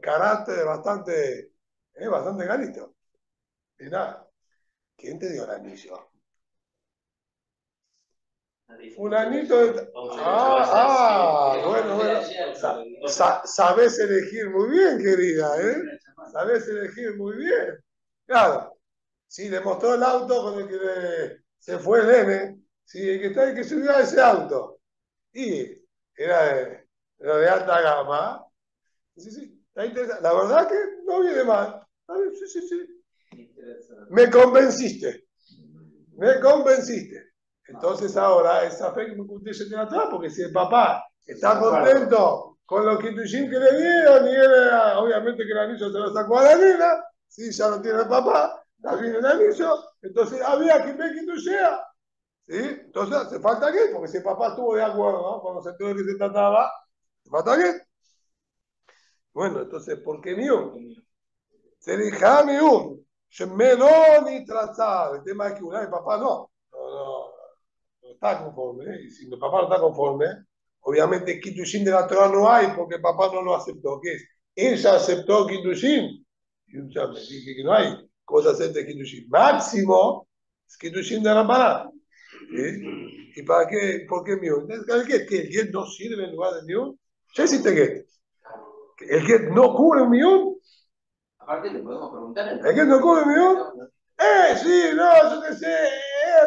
carácter bastante carito. Y nada, ¿quién te dio el anillo? Fulanito de... bueno. Sabés elegir muy bien, querida, ¿eh? Sabés elegir muy bien. Claro, si le mostró el auto con el que se fue el nene, si el que subió a ese auto, y era de alta gama, sí, está interesante. La verdad que no viene mal. Sí. Me convenciste. Entonces ahora esa fe que me contiene tiene atrás, porque si el papá está contento con los Kitushin que le dieron, y él obviamente que el anillo se lo sacó a la nena, si ya lo tiene el papá, también el anillo, entonces había que ver Kitushea. ¿Sí? Entonces hace falta que, porque si el papá estuvo de acuerdo, ¿no?, cuando se enteró que se trataba, hace falta que. Bueno, entonces, ¿por qué miún? Se deja miún. Melón y trazar. El tema es que el papá no está conforme. Y si el papá no está conforme, obviamente Kitushin de la Torah no hay porque el papá no lo aceptó. ¿Qué es? Ella aceptó Kitushin. Y ya me dije que no hay cosas entre Kitushin. Máximo es Kitushin de la Pará. ¿Sí? ¿Y para qué? ¿Por qué miún? ¿El get no sirve en lugar de miún? Ya hiciste get. ¿El get no cubre un miún? Aparte le podemos preguntar. ¿El get no cubre un miún? Sí, no, yo qué sé,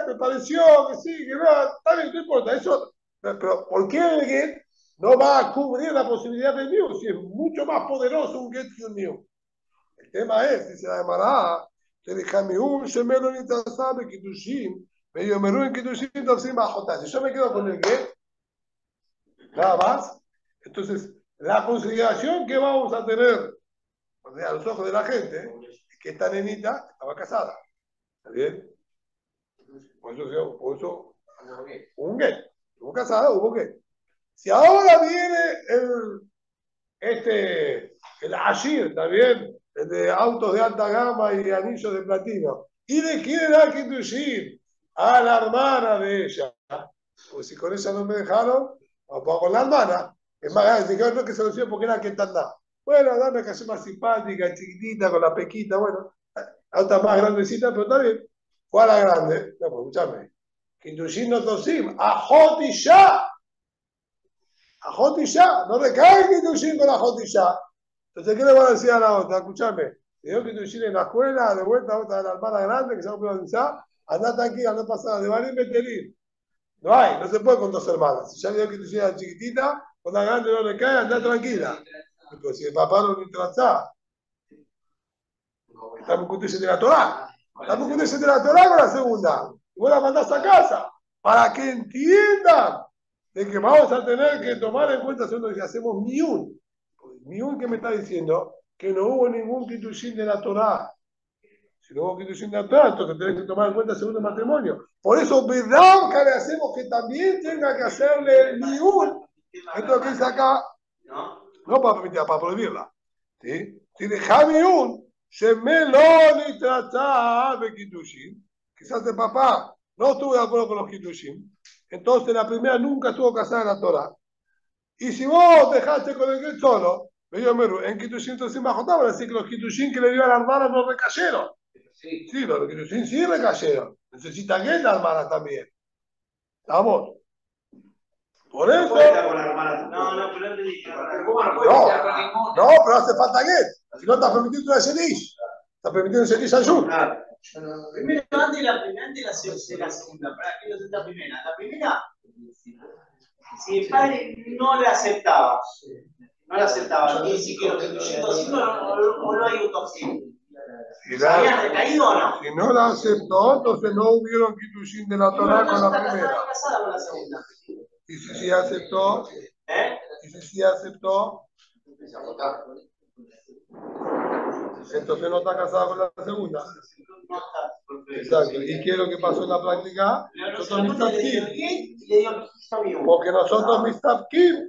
me pareció que sí, que no, está bien, no importa, eso, pero ¿por qué el get no va a cubrir la posibilidad del miún? Si es mucho más poderoso un get que un miún. El tema es, dice la Gemara, te deja miún, se me lo sabe Kitushin, medio menú en Kitushin, entonces bajotas. Si yo me quedo con el get, nada más, entonces la consideración que vamos a tener a los ojos de la gente es que esta nenita estaba casada. ¿Está bien? Por eso un get. Hubo casada, hubo get. Si ahora viene el Ashir, ¿también? El de autos de alta gama y anillos de platino. ¿Y de quién era Kiddushin? A la hermana de ella. Pues si con ella no me dejaron, vamos con la hermana. Es más grande, no que se lo hicieron porque era que tanda. Bueno, dame que sea más simpática, chiquitita, con la pequita, bueno, la otra más grandecita, pero está bien. Fue a la grande. No, pues escúchame. Kiddushin no tosim, ajot y ya. Ajot y ya. No recae Kiddushin con ajot y ya. Entonces, ¿qué le van a decir a la otra? Escúchame. Le dio Kiddushin en la escuela, de vuelta a otra de la hermana grande que se va a privatizar. Andá tranquila, no pasa nada. De Barim Betelim. No hay, no se puede con dos hermanas. Si ya le dio Kiddushin a la chiquitita, con la grande no le cae, andá tranquila. Pero si el papá no le interesa, estamos Kiddushin de la Torah. Estamos Kiddushin de la Torah con la segunda. Y vos la mandás a casa para que entiendan de que vamos a tener que tomar en cuenta segundo que hacemos miun. Miun que me está diciendo que no hubo ningún Kiddushin de la Torah. Si no hubo Kiddushin de la Torah, entonces tenés que tomar en cuenta el segundo matrimonio. Por eso, ¿verdad que le hacemos que también tenga que hacerle el miun? Esto es lo que dice acá. No para permitirla, para prohibirla. ¿Sí? Si deja miun, se me lo ni trata de Kiddushin. Quizás el papá no estuvo de acuerdo con los Kiddushin. Entonces la primera nunca estuvo casada en la Torah. Y si vos dejaste con el que solo, en Kiddushin entonces me van a decir que los Kiddushin que le dio a la hermana no recayeron. Sí, los Kiddushin sí recayeron. Necesitan que la hermana también. ¿Estamos? Por eso. No, pero te dije. No, pero hace falta que. Si no estás permitiendo una Shenish. Estás permitiendo un Shenish Ayun. Primero, antes de la segunda. ¿Para qué es la primera? La primera, si el padre no la aceptaba, ni siquiera lo que o no hay autopsia. ¿Habían recaído o no? Si no la aceptó, entonces no hubieron Kiddushin de la Torah con la primera. Casada con la segunda. Y si sí aceptó, entonces no está casada con la segunda. Exacto. ¿Y qué es lo que pasó en la práctica? Nosotros porque nosotros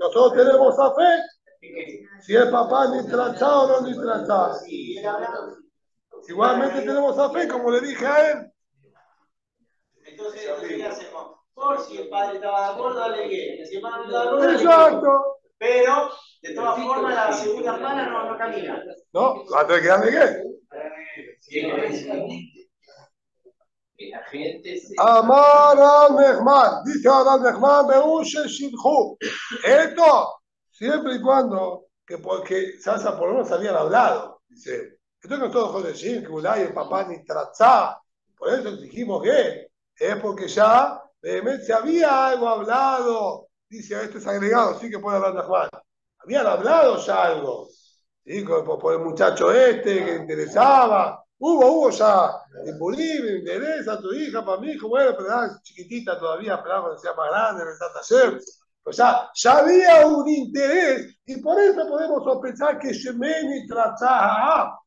nosotros tenemos a fe. Si el papá ni tratado o no ni tratado. Igualmente tenemos a fe, como le dije a él. Entonces, ¿qué hacemos? Por si el padre estaba de acuerdo, dale bien. Si el padre no estaba de acuerdo, exacto. Pero, de todas formas, la segunda hermana no camina. No, va a tener que darle qué. Amar al-Nehman, dice ahora al-Nehman, esto, siempre y cuando, que porque Sasa por lo menos habían hablado, dice, esto que nosotros decir que Ulay el papá ni trazá, por eso dijimos que es porque ya se había algo hablado, dice, esto es agregado, sí que puede hablar Nehman, habían hablado ya algo, ¿sí? por el muchacho que le interesaba. Hubo ya, en Bolivia, me interesa tu hija para mi hijo, bueno, pero era chiquitita todavía, esperaba cuando sea más grande, pues ya había un interés, y por eso podemos sospechar que Shemeni trataba.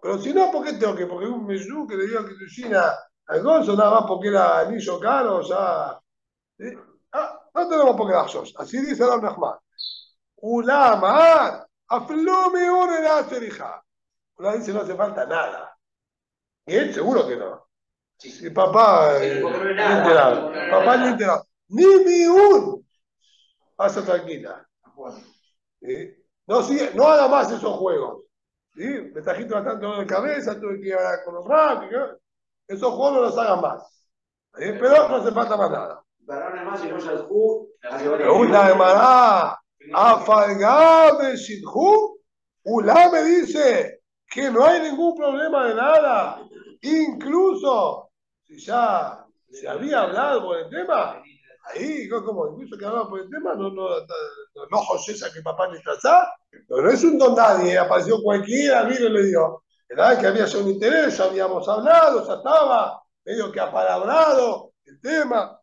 Pero si no, ¿por qué tengo que? Porque un mesú que le dio a Kiddushin al Gonzo, nada más porque era anillo caro, ya. ¿Sí? No tenemos por qué dar sos. Así dice el Nahman. Ulamar, aflumi un en la serija. Una dice no hace falta nada. Y él seguro que no. Sí, papá ni enterado. Papá ni enterado. Ni un. Pasa tranquila. ¿Sí? No haga más esos juegos. ¿Sí? Me trajiste bastante dolor de cabeza, tuve que ir a con los rápidos. Esos juegos no los hagan más. ¿Sí? Pero no hace falta más nada. Pregunta de Mará. Afalgabe Shidhu. Ulá me dice que no hay ningún problema de nada. Incluso si ya se había hablado por el tema, ahí, como incluso que hablaba por el tema, no José que papá ni trazá, pero no es un don nadie, apareció cualquiera, vino y le dio. Era que había ya un interés, ya habíamos hablado, ya estaba medio que apalabrado el tema.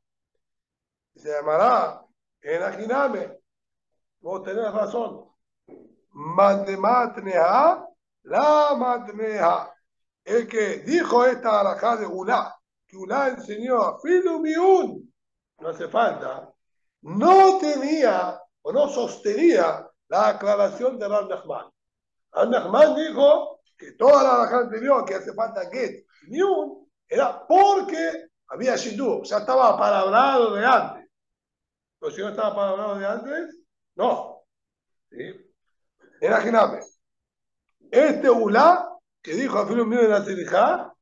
Se llamará en Ajiname. Vos tenés razón. Matematneha, la matneha. El que dijo esta alajá de Ulá, que Ulá enseñó a Filumiún, no hace falta, no tenía o no sostenía la aclaración de Rav Nachman. Rav Nachman dijo que toda la halajá anterior que hace falta get y miun era porque había shidduch, ya estaba apalabrado de antes. Pero si no estaba apalabrado de antes, no. ¿Sí? Imagíname, este ulá que dijo a Filum de la Tzedijá,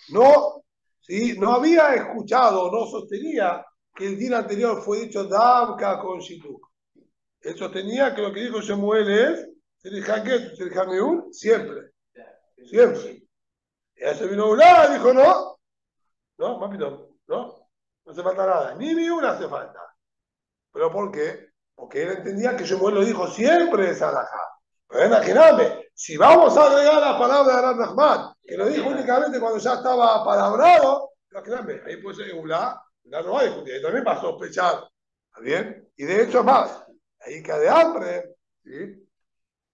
no, ¿sí? No había escuchado, no sostenía que el día anterior fue dicho Davka con shidduch. Él sostenía que lo que dijo Shemuel es Tzedijá get, Tzedijá miun, siempre. Siempre. Y a ese vino ulá y dijo no. No, papito, no hace falta nada, ni una hace falta. ¿Pero por qué? Porque él entendía que Shemuel lo dijo siempre esa halajá. Pero imagíname, si vamos a agregar la palabra de Rav Nachman, que lo dijo únicamente cuando ya estaba apalabrado, imagíname, ahí puede ser Eulá, ya no va a discutir, ahí también va a sospechar. ¿Está bien? Y de hecho más, ahí cae de hambre, ¿sí?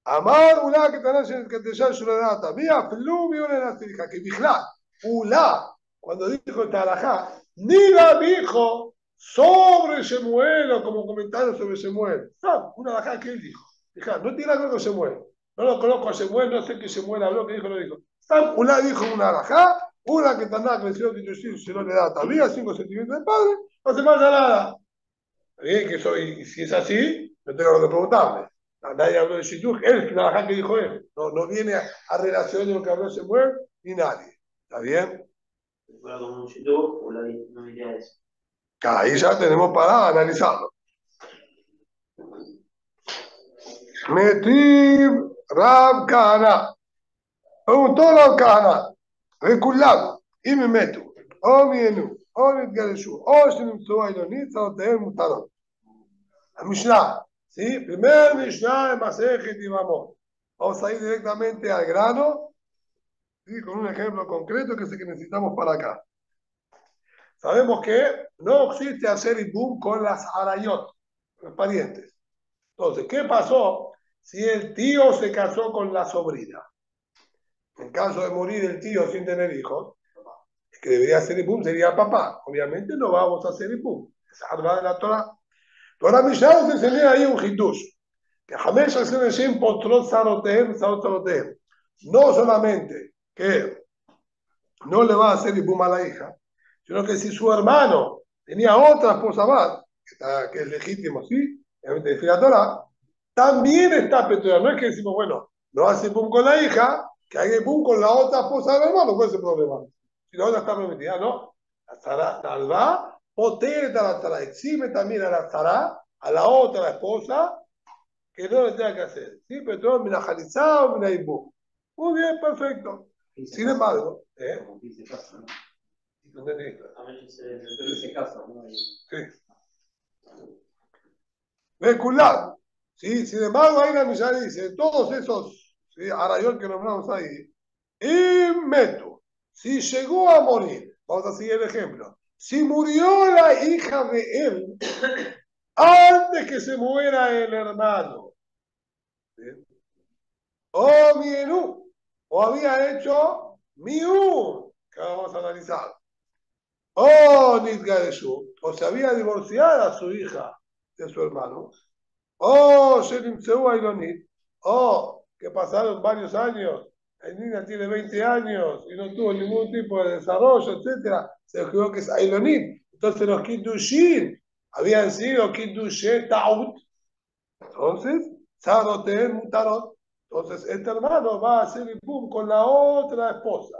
Amar Ulá que tenés que te llama Shuradata, vía fluvio en la tirija, que vigla, Ulá, cuando dijo esta halajá, ni la dijo sobre Shemuel o como comentario sobre Shemuel. No, una halajá que él dijo. Fija, no tiene nada que ver con Shemuel. No lo conozco a Shemuel, no sé qué Shemuel habló, qué dijo, no dijo. Sam Ulá dijo una halajá, una que Taná creció que se no le da todavía 5 sentimientos de padre, no se pasa nada. Bien, que soy, y si es así, no tengo que preguntarle. Nadie habló de Shidduch, él, la halajá que dijo él. No viene a relación de lo que habló Shemuel ni nadie. ¿Está bien? Fuera como un Shidduch, o no diría eso. Ahí ya tenemos para analizarlo. Metiv Rab Kahana. Preguntó Rab Kahana. Reculado. Y me meto. O mienu. O nitgareshu. O shenimtzu ailonit. Zarotehem mutarot. La Mishnah. ¿Sí? Primer Mishnah de Masejet y Mamot. Vamos a ir directamente al grano. ¿Sí? Con un ejemplo concreto que es el que necesitamos para acá. Sabemos que no existe hacer ibum con las arayot, los parientes. Entonces, ¿qué pasó si el tío se casó con la sobrina? En caso de morir el tío sin tener hijos, el que debería hacer ibum sería papá. Obviamente no vamos a hacer ibum. Es algo de la Torah. Torah Mishnah nos enseña ahí un hitush. Que Hamesh Hashem potrot sarotehem, sarotehem. No solamente que no le va a hacer ibum a la hija, sino que si su hermano tenía otra esposa más, que es legítimo, ¿sí? Obviamente dice la Torah, también está petuada. No es que decimos, bueno, no hace pum con la hija, que haga pum con la otra esposa del hermano, ¿cuál es el problema? Si la otra está prometida, no. La Tzara, Talva, poteta la Tzara, exime también a la Tzara, a la otra esposa, que no le tenga que hacer. ¿Sí? Pero mina jalizado, mina ibú. Muy bien, perfecto. Sin embargo, ¿entendí? Se casa, ¿no? Sí. Vehicular. ¿Sí? Sin embargo, ahí la Mishnah dice, todos esos, ¿sí? Arayot que nombramos ahí, y meto, si llegó a morir, vamos a seguir el ejemplo, si murió la hija de él antes que se muera el hermano, ¿sí? O mienú, o había hecho miú, que vamos a analizar, o nitgareshu, o se había divorciado a su hija de su hermano, o Shenimtseu Ailonit, o que pasaron varios años, la niña tiene 20 años y no tuvo ningún tipo de desarrollo, etcétera, se escribió que es Ailonit. Entonces los Kiddushin habían sido Kiddushe Taut. Entonces, Saroten Mutarot. Entonces, este hermano va a hacer ibum con la otra esposa.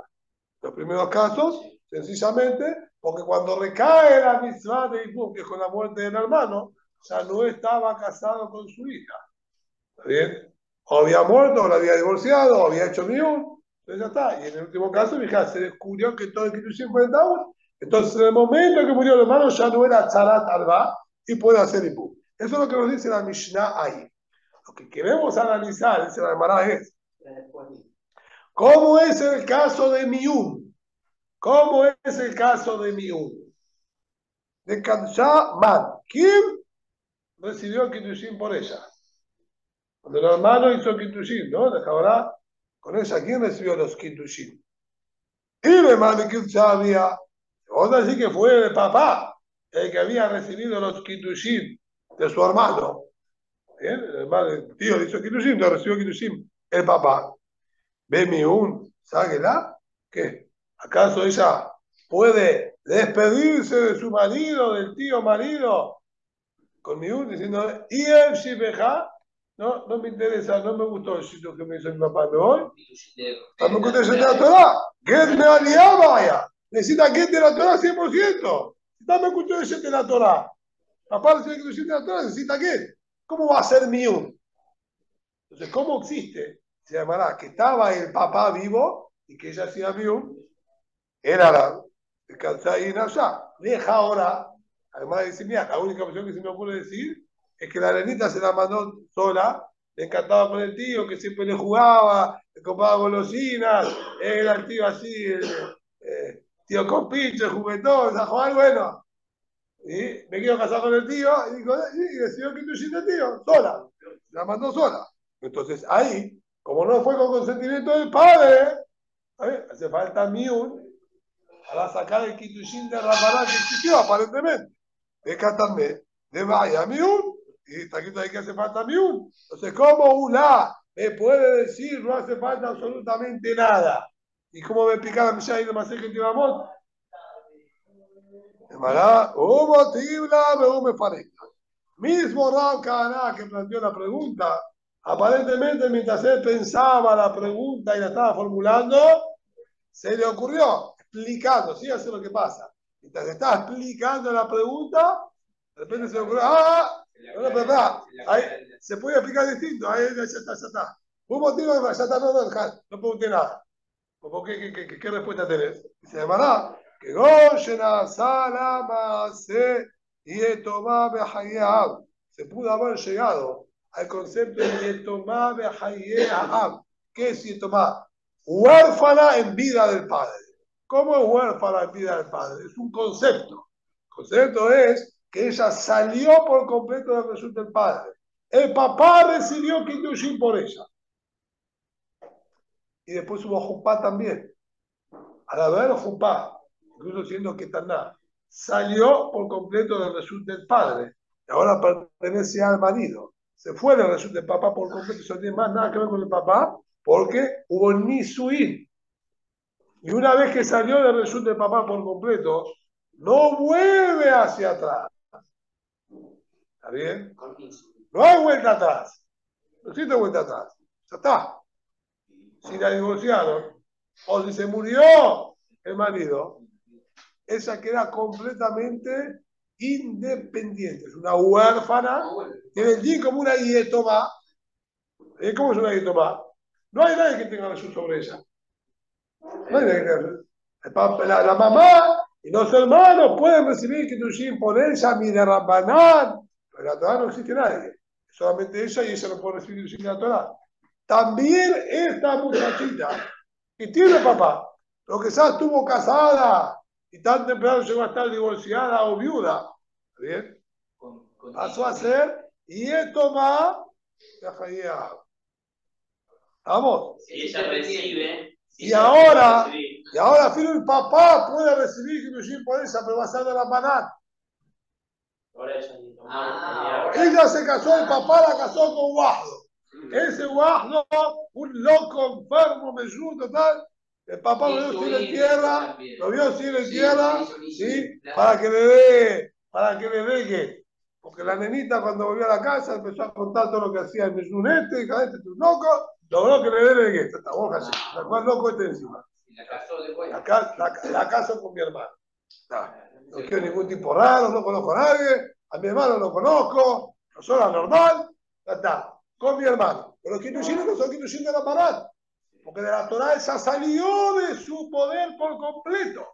Los primeros casos, sencillamente, porque cuando recae la mitzvah de ibum, que es con la muerte del hermano, ya no estaba casado con su hija. ¿Está bien? O había muerto, o la había divorciado, o había hecho miún. Entonces ya está. Y en el último caso, mi hija se descubrió que todo el Kiddushin fue de Taúl. Entonces, en el momento que murió el hermano, ya no era Tzarat Alba y puede hacer ibum. Eso es lo que nos dice la Mishnah ahí. Lo que queremos analizar, dice la Gemara, es ¿cómo es el caso de miún? ¿Cómo es el caso de miún? De Kadsha Man. ¿Quién recibió el Kiddushin por ella? Cuando el hermano hizo Kiddushin, ¿no? De Jabará, con ella, ¿quién recibió los Kiddushin? Y de Malikitzá había, vamos a decir que fue el papá el que había recibido los Kiddushin de su hermano. Bien, el hermano, el tío le hizo Kiddushin, lo recibió Kiddushin el papá. Ve Miun, ¿sáquela? ¿Qué? ¿Acaso ella puede despedirse de su marido, del tío marido, con Miun, diciendo, y el Shibeja? No, no me interesa, no me gustó el sitio que me hizo mi papá, me voy. No me gusta el de la Torah. ¿Qué me aliaba vaya? Necesita que de la Torah 100%. No me gustó el de la Torah. Papá le dice que de la Torah necesita que. ¿Cómo va a ser Miun? Entonces, ¿cómo existe? Se llamará que estaba el papá vivo y que ella hacía Miun. Era la Kansai Nashá. Deja ahora, además de decir, mira, la única opción que se me ocurre decir es que la nenita se la mandó sola, le encantaba con el tío, que siempre le jugaba, le compraba golosinas, era el tío así, tío con pinche, juguetón, a jugar, bueno. Y me quiero casar con el tío, y dijo, y decidió que tú el tío, sola, la mandó sola. Entonces ahí, como no fue con consentimiento del padre, hace falta Miun para sacar el Kitushin de Rabará que existió aparentemente. De Katamé, de Vaya Miun, y está aquí que hace falta Miun. Entonces, ¿cómo una me puede decir no hace falta absolutamente nada? ¿Y cómo me explica la Mishnah y no me hace que te vamos? Hubo tibla, me parezca. Mismo Rav Kahana que planteó la pregunta, aparentemente mientras él pensaba la pregunta y la estaba formulando, se le ocurrió, explicando, ¿sí? Eso es lo que pasa. Mientras estaba explicando la pregunta, de repente se le ocurrió, no, verdad, ahí se puede explicar distinto, ahí ya está. Un motivo, ya está, no pregunté nada. ¿Qué respuesta tenés? Se llamará que Goshena Salama y Yetomá Behayehab. Se pudo haber llegado al concepto de Yetomá Behayehab. ¿Qué es Yetomá? Huérfana en vida del padre. ¿Cómo es huérfana en vida del padre? Es un concepto. El concepto es que ella salió por completo del resultado del padre. El papá recibió Kiddushin por ella. Y después hubo Jupá también. Al haber Jupá, incluso siendo que Taná, salió por completo del resultado del padre. Y ahora pertenece al marido. Se fue del resultado del papá por completo. Eso no tiene más nada que ver con el papá, porque hubo Nisuín. Y una vez que salió del resultado del papá por completo, no vuelve hacia atrás. ¿Está bien? No hay vuelta atrás. No existe vuelta atrás. Ya está. Si la divorciaron, o si se murió el marido, ella queda completamente independiente. Es una huérfana, tiene el din como una dietoma. ¿Cómo es una dietoma? No hay nadie que tenga razón sobre ella. No hay nadie que tenga razón. La mamá y los hermanos pueden recibir Kiddushin por ella, mi de Rabbanán, pero en la Torah no existe nadie. Solamente ella y ella no puede recibir Kiddushin en la Torah. También esta muchachita que tiene papá, lo que sea estuvo casada y tan temprano llegó a estar divorciada o viuda, ¿bien? Pasó a ser y esto más vamos. Si ella recibe. Y ahora filo el papá puede recibir Kiddushin por ella, pero va a ser de la banana. Ella se casó, el papá la casó con Wahdo. Ese Wahdo, un loco enfermo, mesudo, tal. El papá lo vio sin tierra, ¿sí? Para que le dé, porque la nenita cuando volvió a la casa empezó a contar todo lo que hacía el mesnunete, y este tu loco, logró que le dé el gueto. Esta boca así, la cual loco este encima. La casó después. La casó con mi hermano. No quiero ningún tipo raro, no conozco a nadie, a mi hermano lo conozco, persona normal, ya está, con mi hermano. Pero los Kiddushin no son Kiddushin de la Pará, porque de la Torah ella salió de su poder por completo.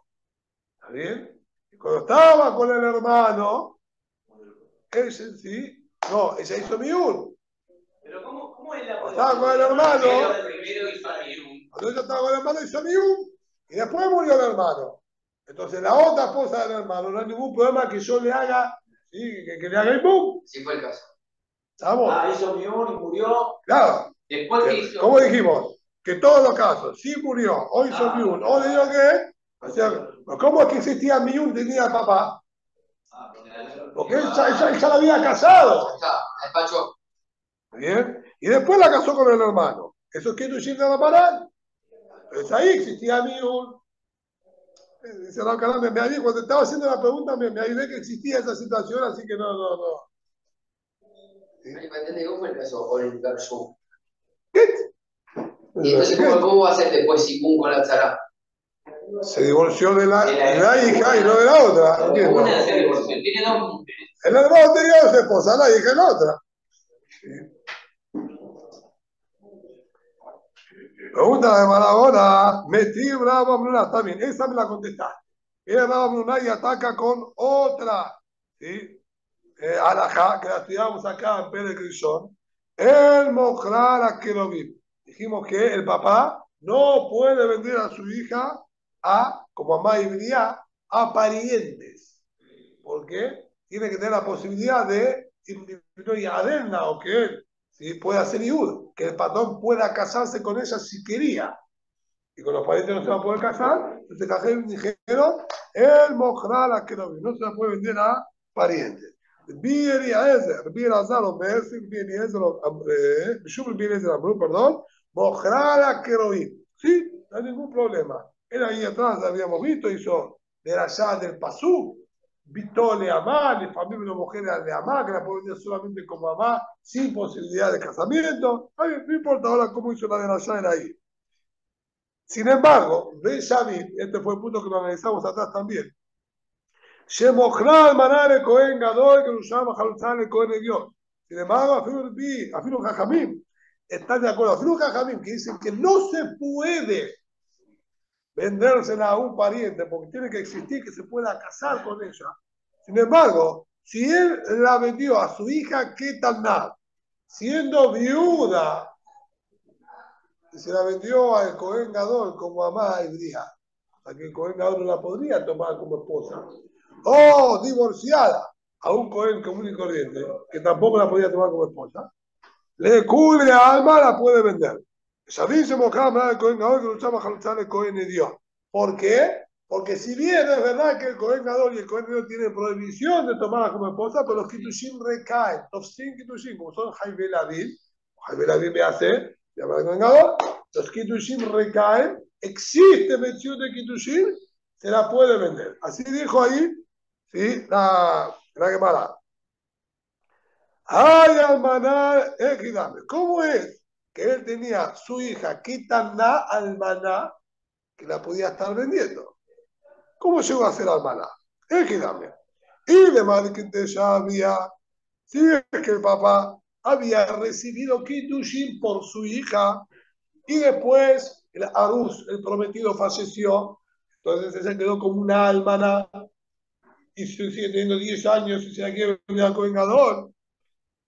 ¿Está bien? Y cuando estaba con el hermano, ella sí, no, ella hizo Miun. Pero ¿cómo es la cuando estaba con el hermano, Primero hizo Miun. Cuando ella estaba con el hermano hizo Miun, y después murió el hermano. Entonces la otra esposa del hermano, no hay ningún problema que yo le haga, ¿sí? que le haga el boom. Sí fue el caso. ¿Estamos? Hizo Miun y murió. Claro. Después que hizo. ¿Cómo dijimos? Que todos los casos, si murió, o hizo Miun, o le dio que, o sea, ¿cómo es que existía Miun tenía el papá? Porque él ya la había casado. Está, despachó. ¿Bien? Y después la casó con el hermano. ¿Eso es Kiddushin de Rabanán? Entonces ahí existía Miul. Dice Rav Kanan, cuando estaba haciendo la pregunta me ayudé que existía esa situación, así que no. ¿Sí? ¿Cómo fue el caso con el Garsú? ¿Qué? ¿Y entonces cómo va a ser después si Kun colapsará? Se divorció de la hija y no de la otra. Tiene dos mujeres. El hermano tenía dos esposas, la hija y la otra. Pregunta de Marabona, metí Brava Bruna, está bien, esa me la contestaste. Era Brava Bruna y ataca con otra, ¿sí? Alajá, que la estudiamos acá en Pérez Grishon, el Mojrar a Kerobim. Dijimos que el papá no puede vender a su hija como mamá hibridía, a parientes. Porque tiene que tener la posibilidad de adena o que él pueda hacer Yud, que el patrón pueda casarse con ella si quería. Y con los parientes no se va a poder casar, entonces dijeron, el Mojrar a Kerobim, no se la puede vender a parientes. Rabbi Elazar אומר, Rabbi Eliezer אמרו, perdón, mojrar a Keroim. Sí, no hay ningún problema. Él ahí atrás habíamos visto, hizo de la llave del Pasú, Vito le amá, le familia una mujer de amá, que la puede vender solamente como amá, sin posibilidad de casamiento. No importa ahora cómo hizo la de la llave ahí. Sin embargo, Ben Shamim, este fue el punto que lo analizamos atrás también. שמוכרה אלמנה לכהן גדול, גרושה וחלוצה לכהן עליון. Sin embargo, afirmo Jajamim, están de acuerdo, afirmo Jajamim, que dicen que no se puede vendérsela a un pariente porque tiene que existir que se pueda casar con ella. Sin embargo, si él la vendió a su hija Ketanat, siendo viuda, se la vendió al Cohen Gadol como mamá hebrea, a que el Cohen Gadol no la podría tomar como esposa. O divorciada a un Cohen común y corriente, que tampoco la podía tomar como esposa, le cubre a alma, la puede vender. ¿Por qué? Porque si bien es verdad que el Cohen Gadol y el Cohen Gadol tienen prohibición de tomarla como esposa, pero los Kitushim recaen, Tofsin Kitushim, como son Jaibe Lavin me hace, llama el Cohen Gadol, los Kitushim recaen, existe mención de Kitushim, se la puede vender. Así dijo ahí, ¿sí? La Gemara. Ay, almaná, ¿cómo es que él tenía su hija Kitaná almaná que la podía estar vendiendo? ¿Cómo llegó a ser almaná? Y de mal que ya había, si es que el papá había recibido Kiddushin por su hija y después el Arús, el prometido, falleció, entonces se quedó como una almaná y sigue teniendo 10 años y se la quiere vender al Cohen Gadol.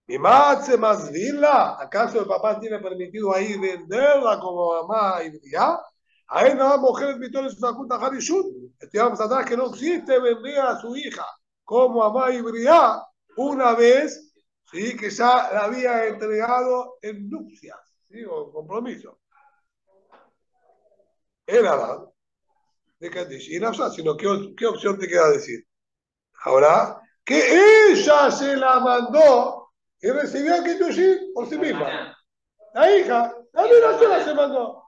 ¿Y más virla? ¿Acaso el papá tiene permitido ahí venderla como mamá y ya? Ahí nada más mujeres vitores de Sakuta Harishut. Estudiamos atrás que no existe vender a su hija como mamá y brillá una vez, ¿sí? Que ya la había entregado en nupcias, ¿sí? O compromiso. Era de Kadish. Y no, sino ¿qué opción te queda decir? Ahora, que ella se la mandó y recibió el Kiddushin por sí misma. La hija, la misma sola se mandó.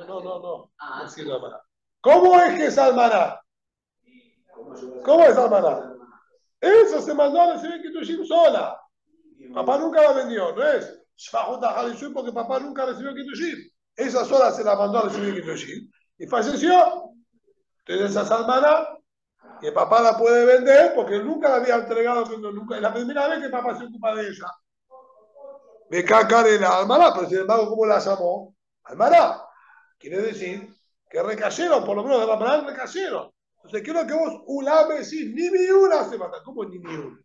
No. ¿Cómo es que es almaná? ¿Cómo es almaná? Eso se mandó a recibir el Kiddushin sola. Papá nunca la vendió, no es Shvahut HaHalishut porque papá nunca recibió el Kiddushin. Esa sola se la mandó a recibir el Kiddushin y falleció. Entonces esa es almaná. Y el papá la puede vender porque nunca la había entregado, nunca, es la primera vez que el papá se ocupa de ella. Me cacaré la almaná, pero sin embargo, ¿cómo la llamó? Almaná. Quiere decir que recayeron, por lo menos de la almaná recayeron. Entonces quiero que vos ulame decís, ni mi una se mata. ¿Cómo ni mi una?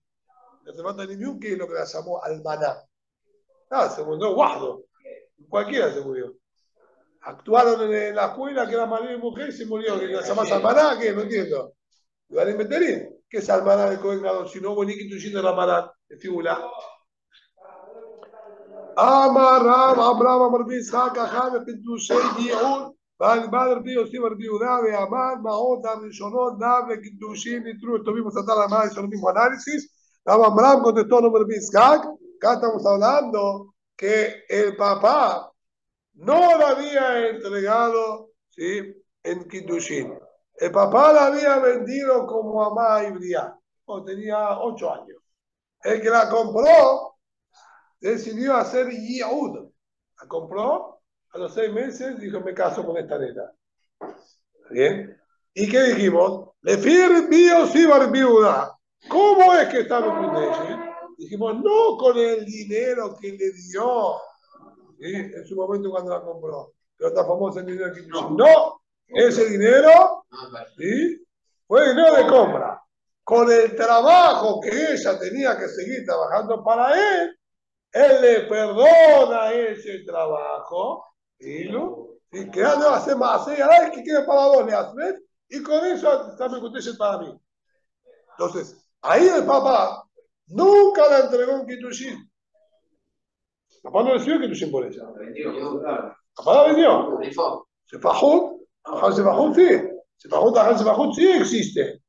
No se mata ni mi una, que es lo que la llamó almaná. Se murió guardo. Cualquiera se murió. Actuaron en la escuela que era marido y mujer y se murió. ¿Que la llamás almaná? ¿Qué? No entiendo. ¿Lo inventaría? ¿Qué es almaná de Cohen Gadol? Si no, hubo ni Kiddushin de Ramadán, de figura. Amar Rav Abraham Amar Bishak Acham Kiddushay Yi'ud Bad Rabbi Yosef Rabbi Yehuda Ve'amar Ma'od Arishonot Nav Kiddushin Nitru. Estuvimos a tal amar, hizo el mismo análisis. Rav Abraham contestó nombre Bishak. Acá estamos hablando que el papá no la había entregado, ¿sí?, en Kiddushin. El papá la había vendido como amá híbrida, cuando tenía 8 años. El que la compró decidió hacer Yehud. La compró, a los 6 meses dijo, me caso con esta nena. ¿Bien? ¿Y qué dijimos? Le fir bio si barbiuda. ¿Cómo es que está en Dijimos, no con el dinero que le dio, ¿sí?, en su momento cuando la compró. Pero está famoso el dinero que no, ese dinero, ¿sí?, fue dinero de compra. Con el trabajo que ella tenía que seguir trabajando para él le perdona ese trabajo, ¿sí?, que ya no hace más, que quede para dos, le hace, y con eso también conteste para mí. Entonces, ahí el papá nunca la entregó en Kiddushin. El papá no recibió Kiddushin por ella. El papá la vendió. Sefajut, Ajal Sefajut sí. Sefajut sí existe.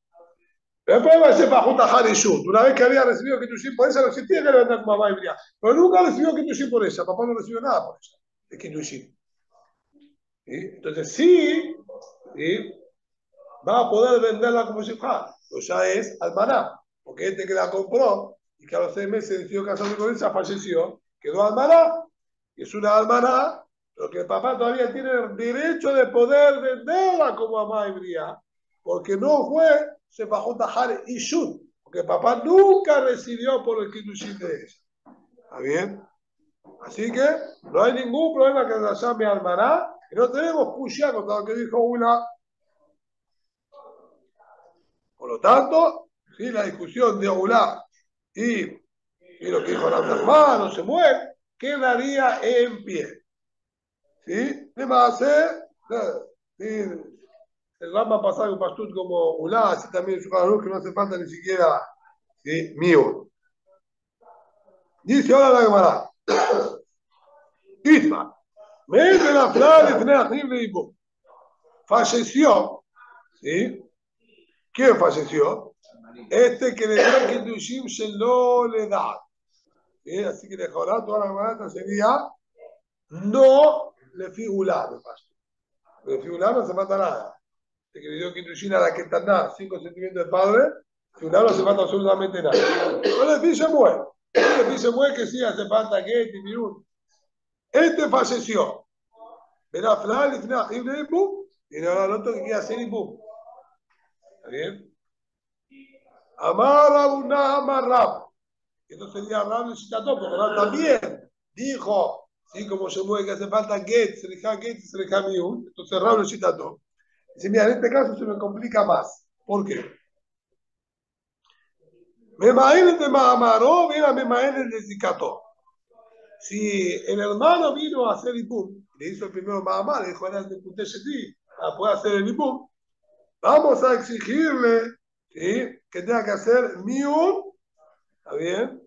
Pero el problema es Sefajut Ajal Ishut. Una vez que había recibido Kiddushin por ella, no existía que le vendía como mamá híbrida. Pero nunca recibió Kiddushin por ella. El papá no recibió nada por ella, de Kiddushin. ¿Sí? Entonces sí, va a poder venderla como si fuera. Pues ya es almaná. Porque este que la compró y que a los 6 meses decidió casarse con ella, falleció, quedó almaná. Y es una almaná, pero que el papá todavía tiene el derecho de poder venderla como amá híbrida. Porque no fue se bajó tajar y shut. Porque el papá nunca recibió por el Kiddushin de ella. ¿Está bien? Así que no hay ningún problema que la llame almaná. Y no tenemos pushia contra lo que dijo una. Por lo tanto, ¿sí?, la discusión de Oulá y lo que dijo la hermano se muere, quedaría en pie. ¿Sí? De más, ¿sí?, el Rama pasado en Pastut como Oulá, así también en su luz que no hace falta ni siquiera, ¿sí?, mío. Dice ahora la Gemara. Isma, mete la flor y falleció, ¿sí? ¿Quién falleció? Este que le dio el Kiddushim Shelo le da. Así que le joderá toda la barata sería no le figurar. Le figurar no se mata nada. El que le dio Kiddushim a la que está nada, 5 sentimientos de padre, figurar no se mata absolutamente nada. No le pide muere. Le pide muere que sí hace falta que este mirun. Este falleció. Verá Flan y Flan y pum. Y ahora el otro que quiere hacer y pum. ¿Está bien? Amar Abuna Amar Rab. Esto sería Rab y Shitato, porque Rab también dijo, ¿sí?, como se mueve que hace falta Get, se deja Get y se deja Miun. Entonces Rab y Shitato. Dice, mira, en este caso se me complica más. ¿Por qué? Me imagino de Mahamaró, mira, me imagino de Zikato. Si el hermano vino a hacer Ibum, le hizo el primero Mahamar, le dijo, era de Kutesheti, para poder hacer el Ibum, vamos a exigirle, ¿sí?, que tenga que hacer Miun, ¿está bien?,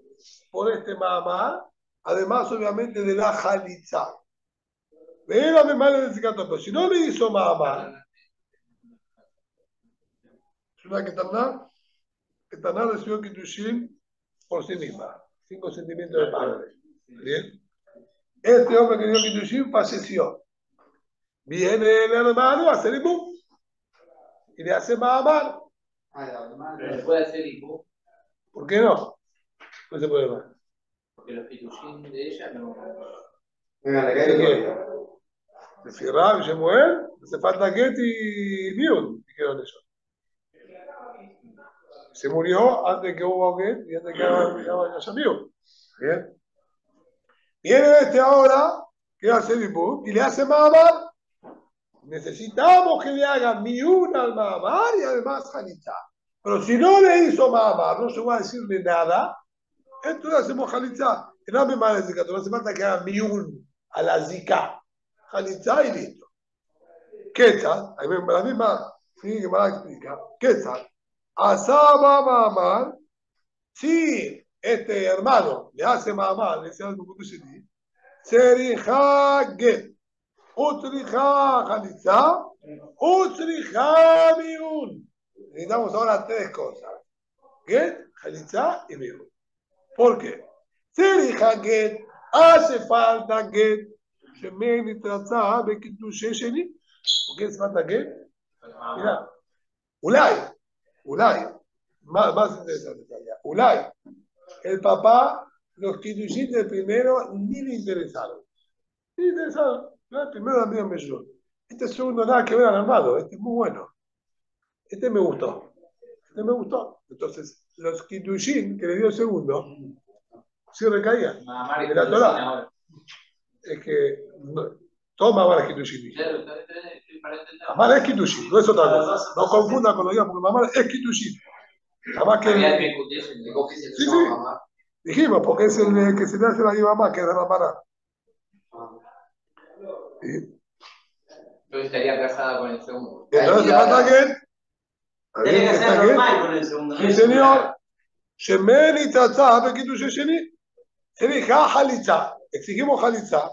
por este Mahamar, además obviamente de la Jalitza. Pero me mal de Zikato, pero si no le hizo Mahamar, es una Ketaná recibió Kiddushin por sí misma, 5 sentimientos de padre. ¿Bien? Este hombre que dio Kiddushin falleció. Viene el hermano a hacer Ibum y le hace Mahamar. Pero se puede hacer Ibum. ¿Por qué no? No se puede más. Porque los Kiddushin de ella no. De Firrab y Shemuel, hace falta Get y Miun, dijeron ellos. Se murió antes que hubo Get y antes que haya Miun. Bien. Viene este ahora, que hace Ibum y le hace Mahamar. Necesitamos que le haga Miun al Mahamar y además Jalitza. Pero si no le hizo Mahamar, no se va a decirle nada, entonces hacemos Jalitza. Que no me mal de no hace falta que haga Miun a la Zika. Jalitza y listo. ¿Qué tal? La misma, sí, que me la explica. ¿Qué tal? Asaba Mahamar, si este hermano le hace Mahamar, le dice algo que se dice, Serija Get. Utrija Jalitza, Utrija Miun. Necesitamos ahora 3 cosas. Get, Jalitza y Miun. ¿Por qué? Serija Get, hace falta que Shemen y Tratzah ve Kiddushé Sheni. ¿Por qué hace falta que? Mira, Ulay, más interesante todavía. Ulay, el papá, los Kiddushim del primero ni le interesaron. Ni le interesaron. No, el primero también me ayudó. Este segundo nada que ver al armado. Este es muy bueno. Este me gustó. Este me gustó. Entonces, los Kiddushim que le dio el segundo, sí recaían. De la Torah. Es que todo Mamar es Kiddushim. Mamar es Kiddushim, no es otra cosa. No confunda con lo que diga, porque Mamar es Kiddushim. Además que. Sí, sí. Dijimos, porque es el que se le hace la Yibamá, que es de la Pará. ¿Sí? Yo estaría casada con el segundo. Entonces, falta que. Tiene que ser normal con el segundo. Sí, señor. Shemen y Tratzah, Bekiddushé Sheni. Se deja Halitza. Exigimos Halitza.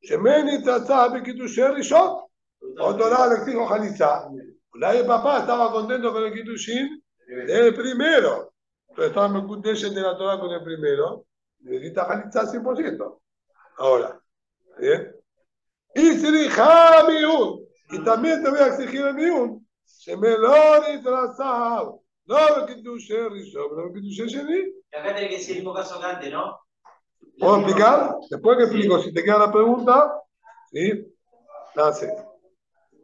Shemen y Tratzah, Bekiddushé Rishon. Otro lado le exijo Halitza. El papá estaba contento con el Kiddushin del primero. Entonces estaba en el de la Torah con el primero. Necesita Halitza 100%. Ahora. ¿Bien? Y se deja Miun. Y también te voy a exigir el Miun. Shemelon y Tratzah. No, Bekiddushé Rishon, pero Bekiddushé Sheni. Y acá tiene que decir el mismo caso que antes, ¿no? ¿Puedo explicar? Después que explico, si te queda la pregunta, ¿sí? La haces.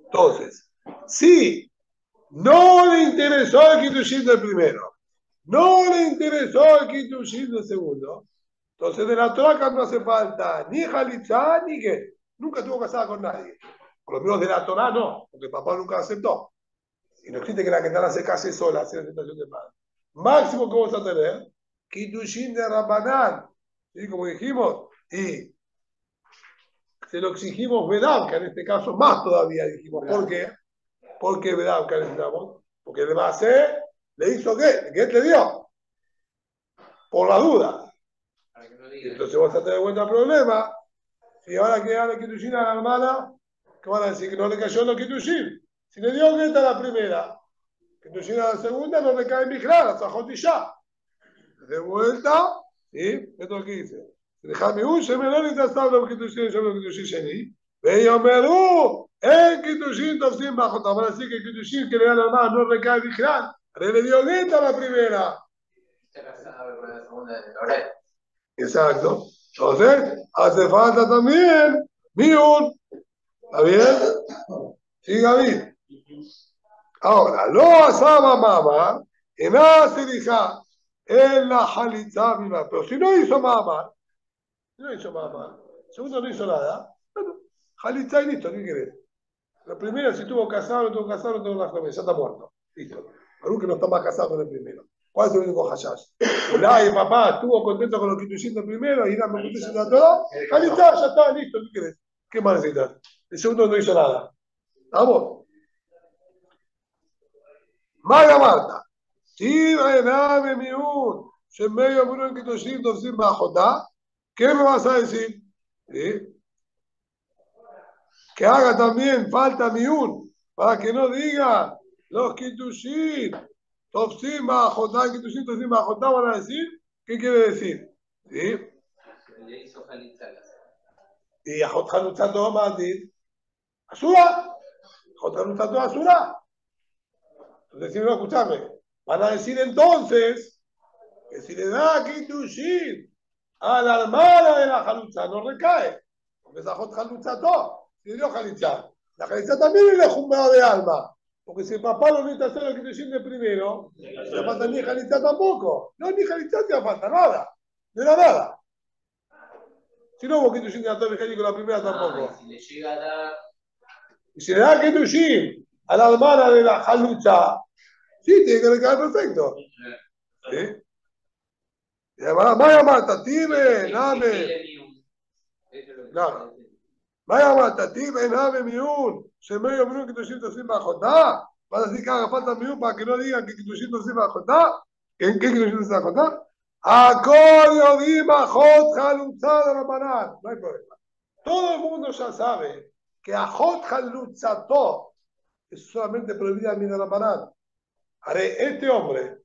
Entonces, si no le interesó el Kiddushin del primero, no le interesó el Kiddushin del segundo, entonces de la Torah no hace falta ni Halitza ni que nunca estuvo casada con nadie. Por lo menos de la Torah no, porque el papá nunca aceptó. Y no existe que la Ketana se case sola, hacer la aceptación de padre. Máximo que vamos a tener, Kiddushin de Rabbanán. ¿Sí? Como dijimos, y se lo exigimos Vedavka, en este caso más todavía dijimos. ¿Por qué? ¿Por qué Vedavka necesitamos? Porque el Masé le hizo ¿qué? ¿Qué le dio? Por la duda. Entonces vas a tener cuenta el problema. Si ahora que darle Kiddushin a la hermana, ¿qué van a decir? Que no le cayó los Kiddushin. Si le dio Geta a la primera, Kiddushin a la segunda, no le cae en Mijlar, a Sajot y ya. De vuelta, ¿sí? Esto es lo que dice. Déjame un Shemelón y Tratzah lo Kiddushin, yo lo Kiddushin Sheni. Veyomeru, el Kiddushin Tofsim bajo. Van a decir que el Kiddushin que le da a la hermana no le cae en Mijlar. Le dio Geta a la primera. Exacto. Entonces, hace falta también Miun. ¿Está bien? Sí, Gaby. Ahora, lo asaba mamá, en Aserija, en la Halitza viva. Pero si no hizo mamá, segundo no hizo nada, bueno, Halitza y listo, ¿qué querés? La primera, si estuvo casado, no estuvo casado, no tengo la familia, ya está muerto. Listo. Algo que no está más casado con el primero. ¿Cuál es el único hashash? Ulay, papá, estuvo contento con lo que tú hiciste primero y dame contento de todo. Halitza, ya está, listo, ¿qué querés? ¿Qué más necesitas? El segundo no hizo nada. ¿Vamos? Maya Marta. Tiba ename miun. Se medio muro en Kiddushin Tofsim Bajotá. ¿Qué me vas a decir? ¿Sí? Que haga también falta miun. Para que no diga los Kiddushin Tofsim Bajotá, Kiddushin Tofsim Bajotá van a decir. ¿Qué quiere decir? ¿Sí? Le hizo Halitza. Y a Jot Halutzat todo más decir. ¿Asura? Jot Halutzat todo Asura. Entonces, si no, escuchame. Van a decir entonces que si le da Kiddushin a la hermana de la Jalutza, no recae. Porque esa Jot Jalutza todo. Si le dio Jalutza. La Jalutza también es jumbado de alma. Porque si el papá no necesita hacer el Kiddushin de primero, no le falta ni Jalutza tampoco. No, ni Jalutza te falta nada. No era nada. Si no hubo Kiddushin de la Torre con la primera tampoco. Si le llega a dar. Y si le da Kiddushin a la hermana de la Jalutza, sí, tiene que recaer perfecto. ¿Sí? Y además, vaya Marta, time, name. Claro. Vaya Marta, time, name, miun. Se medio miun que tú sientes sin bajotá. Vas a decir que haga falta miun para que no digan que tú sientes sin bajotá. ¿Qué que tú sientes sin bajotá? Acorio dima hot jalutza de Rabanán. No hay problema. Todo el mundo ya sabe que a hot jalutzato es solamente prohibida en la Rabanán. Haré, este hombre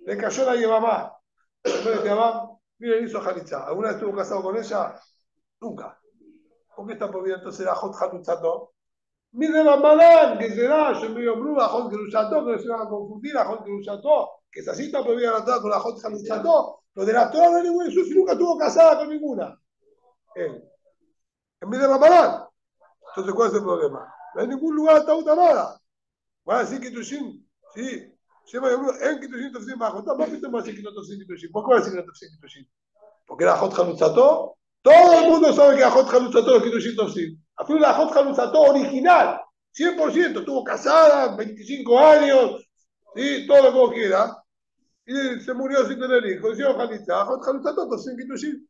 le cayó la Yevamá. Mira, hizo Halitza. ¿Alguna vez estuvo casado con ella? Nunca. ¿Por qué está prohibido entonces la Hot Haluchato? Mire la Madán, que será, yo me digo, la Hot Haluchato, que no se van a confundir, la Hot Haluchato, que es así está prohibida la Torah con la Hot Haluchato, pero de la Torah no hay ningún Jesús y nunca estuvo casada con ninguna. Él. En vez de la Madán. Entonces, ¿cuál es el problema? No hay ningún lugar hasta una nada. Van a decir que Kitushin, sí. En Kitushin Tofsin bajo. ¿Por qué te vas a decir que no Tofsin Kitushin? ¿Por qué vas a decir que no Tofsin Kitushin? Porque la Hot Haluchato, todo el mundo sabe que la Hot Haluchato es Kitushin Tofsin. Así la Hot Haluchato original, 100%, estuvo casada, 25 años, ¿sí? Todo lo que vos quieras. Y se murió sin tener hijos. Decía Jalitza, la Hot Haluchato Tofsin Kitushin.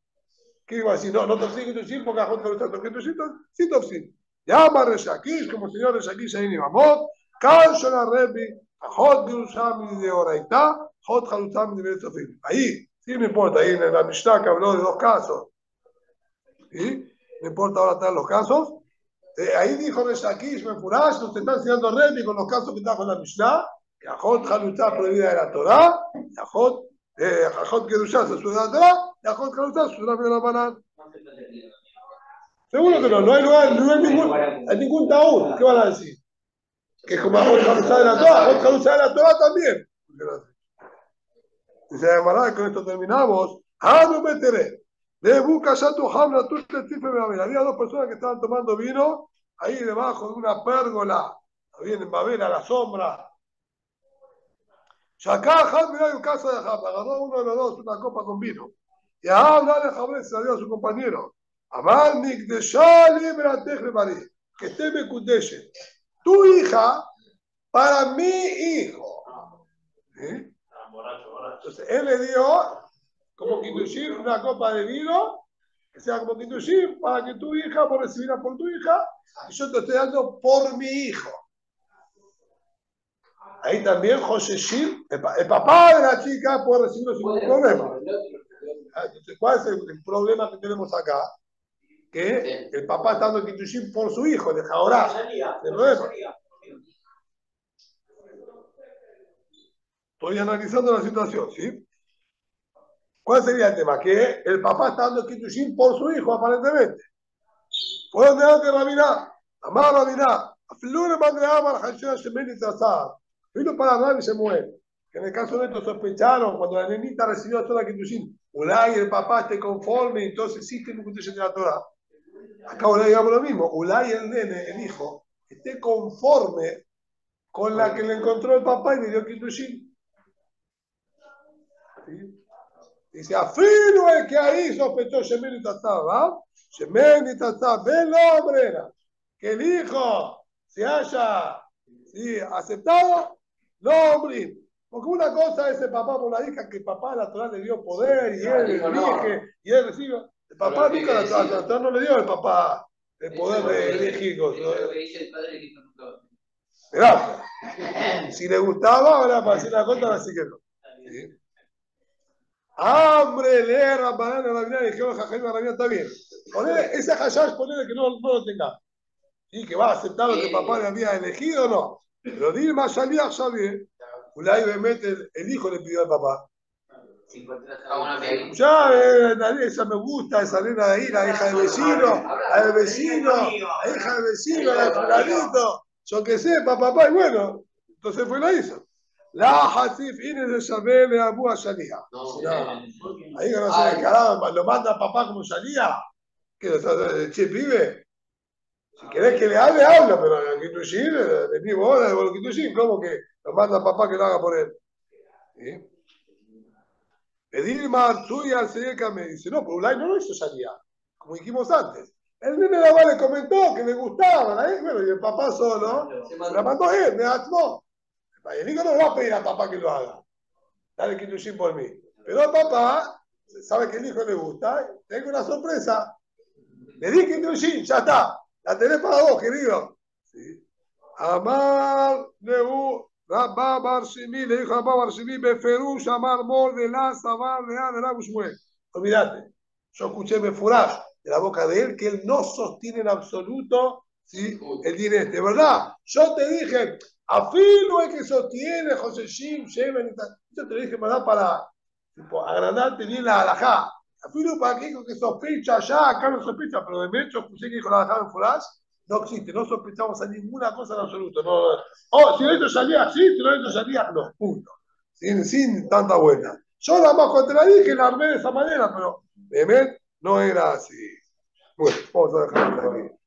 ¿Qué iba a decir? No Tofsin Kitushin porque la Hot Haluchato Kitushin sí Tofsin. Llama Reshakish, como el señor Reshakish ahí en Ibamot, Kanshon a Rebbi, a Hot Gerushami de Oraitá, Hot Haluchami de Betzofim. Ahí, sí me importa, ahí en la Mishnah que habló de 2 casos. ¿Sí? No importa ahora estar los casos. Ahí dijo Reshakish, me furash, nos está enseñando Rebbi con los casos que trajo en la Mishnah, que a Hot Haluchá prohibida de la Torah, y a Hot Gerushá se suena de la Torah, y a Hot Haluchá se suena de la Banán. Seguro que no hay ningún taúd. ¿Qué van a decir? Que es como a Hot Haluchá de la Torah, Hot Haluchá de la Torah también. Dice Amará, con esto terminamos. No me enteré. Había 2 personas que estaban tomando vino ahí debajo de una pérgola, ahí en Babel, a la sombra. Agarró uno de los dos una copa con vino. Y habla de Jabrés, se la dio a su compañero. Amal Mikdeshali Beratech Lemari, que esté Mekudeshe. Tu hija para mi hijo. ¿Sí? Entonces él le dio como Kiddushim una copa de vino, que sea como Kiddushim, para que tu hija, vos recibirás por tu hija, y yo te estoy dando por mi hijo. Ahí también José Shim, el papá de la chica, puede recibirlo sin ningún problema. Entonces, ¿cuál es el problema que tenemos acá? Que el papá está dando Kiddushim por su hijo, de Jaorá. El problema. Estoy analizando la situación, ¿sí? ¿Cuál sería el tema? Que el papá está dando Kiddushim por su hijo, aparentemente. ¿Por dónde anda Rabina? Amar Rabina. Afilure Madre Amar Hashem Shemeni Tazar. Vino para hablar y se muere. Que en el caso de esto sospecharon cuando la nenita recibió toda la Kiddushim. Ulay, el papá esté conforme, entonces sí que me Kiddushim de la Torah. Acá Ulay digamos lo mismo. Ulay, el nene, el hijo, esté conforme con la que le encontró el papá y le dio Kiddushim. ¿Sí? Dice, afino el que ahí sospechó Shemeni Tatzab, ¿va? Shemeni Tatzab, ve la obrera, que el hijo se haya aceptado, no, hombre. Porque una cosa es el papá por la hija, que el papá a la Torah le dio poder y él elige y él recibe. El papá nunca la Torah no le dio al papá el poder de elegir cosas. Gracias. Si le gustaba, ahora para decir la cosa, así que no. ¿Sí? Hambre, leer, Rabbanán, Rabinán, dijeron Jajayim, Rabinán, está bien. Ponele, ese Hashash, ponele que no lo tenga. ¿Sí? Que va a aceptar lo que el papá le había elegido o no. Pero Dilma Shaliach Shabie, Ulay Bemet, el hijo le pidió al papá. Ya, esa me gusta, esa nena de ahí, la hija del vecino, la del vecino, la hija del vecino, la de fulanito, yo que sepa, papá, y bueno, entonces fue la hizo. La Hasif Ines de Shabel de Abu Shaliach. Ahí que no se caramba, lo manda papá como Shaliach. ¿Qué che pibe? Si querés que le hable, habla, pero el Kiddushim, de mi boda, de el Kiddushim, ¿cómo que lo manda papá que lo haga por él? ¿Sí? Pedir Marzuya al Seyeca me dice, no, pero Ulay no lo hizo Shaliach, como dijimos antes. El nene le comentó que le gustaba, bueno, y el papá solo se la mandó él, me ató. El hijo no le va a pedir al papá que lo haga. Dale Kiddushim por mí. Pero el papá sabe que el hijo le gusta. Tengo una sorpresa. Le di Kiddushim, ya está. La tenés para vos, querido. ¿Sí? Amar Nehu Rabba Barshimi, le dijo a Rabba Barshimi, Beferush Amar Mor de la Sabar de la Bushmuel. Olvídate. Yo escuché Befurash de la boca de él que él no sostiene en absoluto, ¿sí?, el dinero. De verdad, yo te dije, afirmo el que sostiene José Shim, Shemen y tal. Yo te dije, ¿verdad?, para tipo, agrandarte bien la halajá. Afilo para que dijo que sospecha allá, acá no sospecha, pero de hecho puse que dijo la dejaba en Fulash, no existe, no sospechamos a ninguna cosa en absoluto. No. Oh, si lo hizo salía sí, si lo hizo salía no, punto. Sin tanta vuelta. Yo nada más contradije, la armé de esa manera, pero de no era así. Bueno, vamos a dejarlo aquí.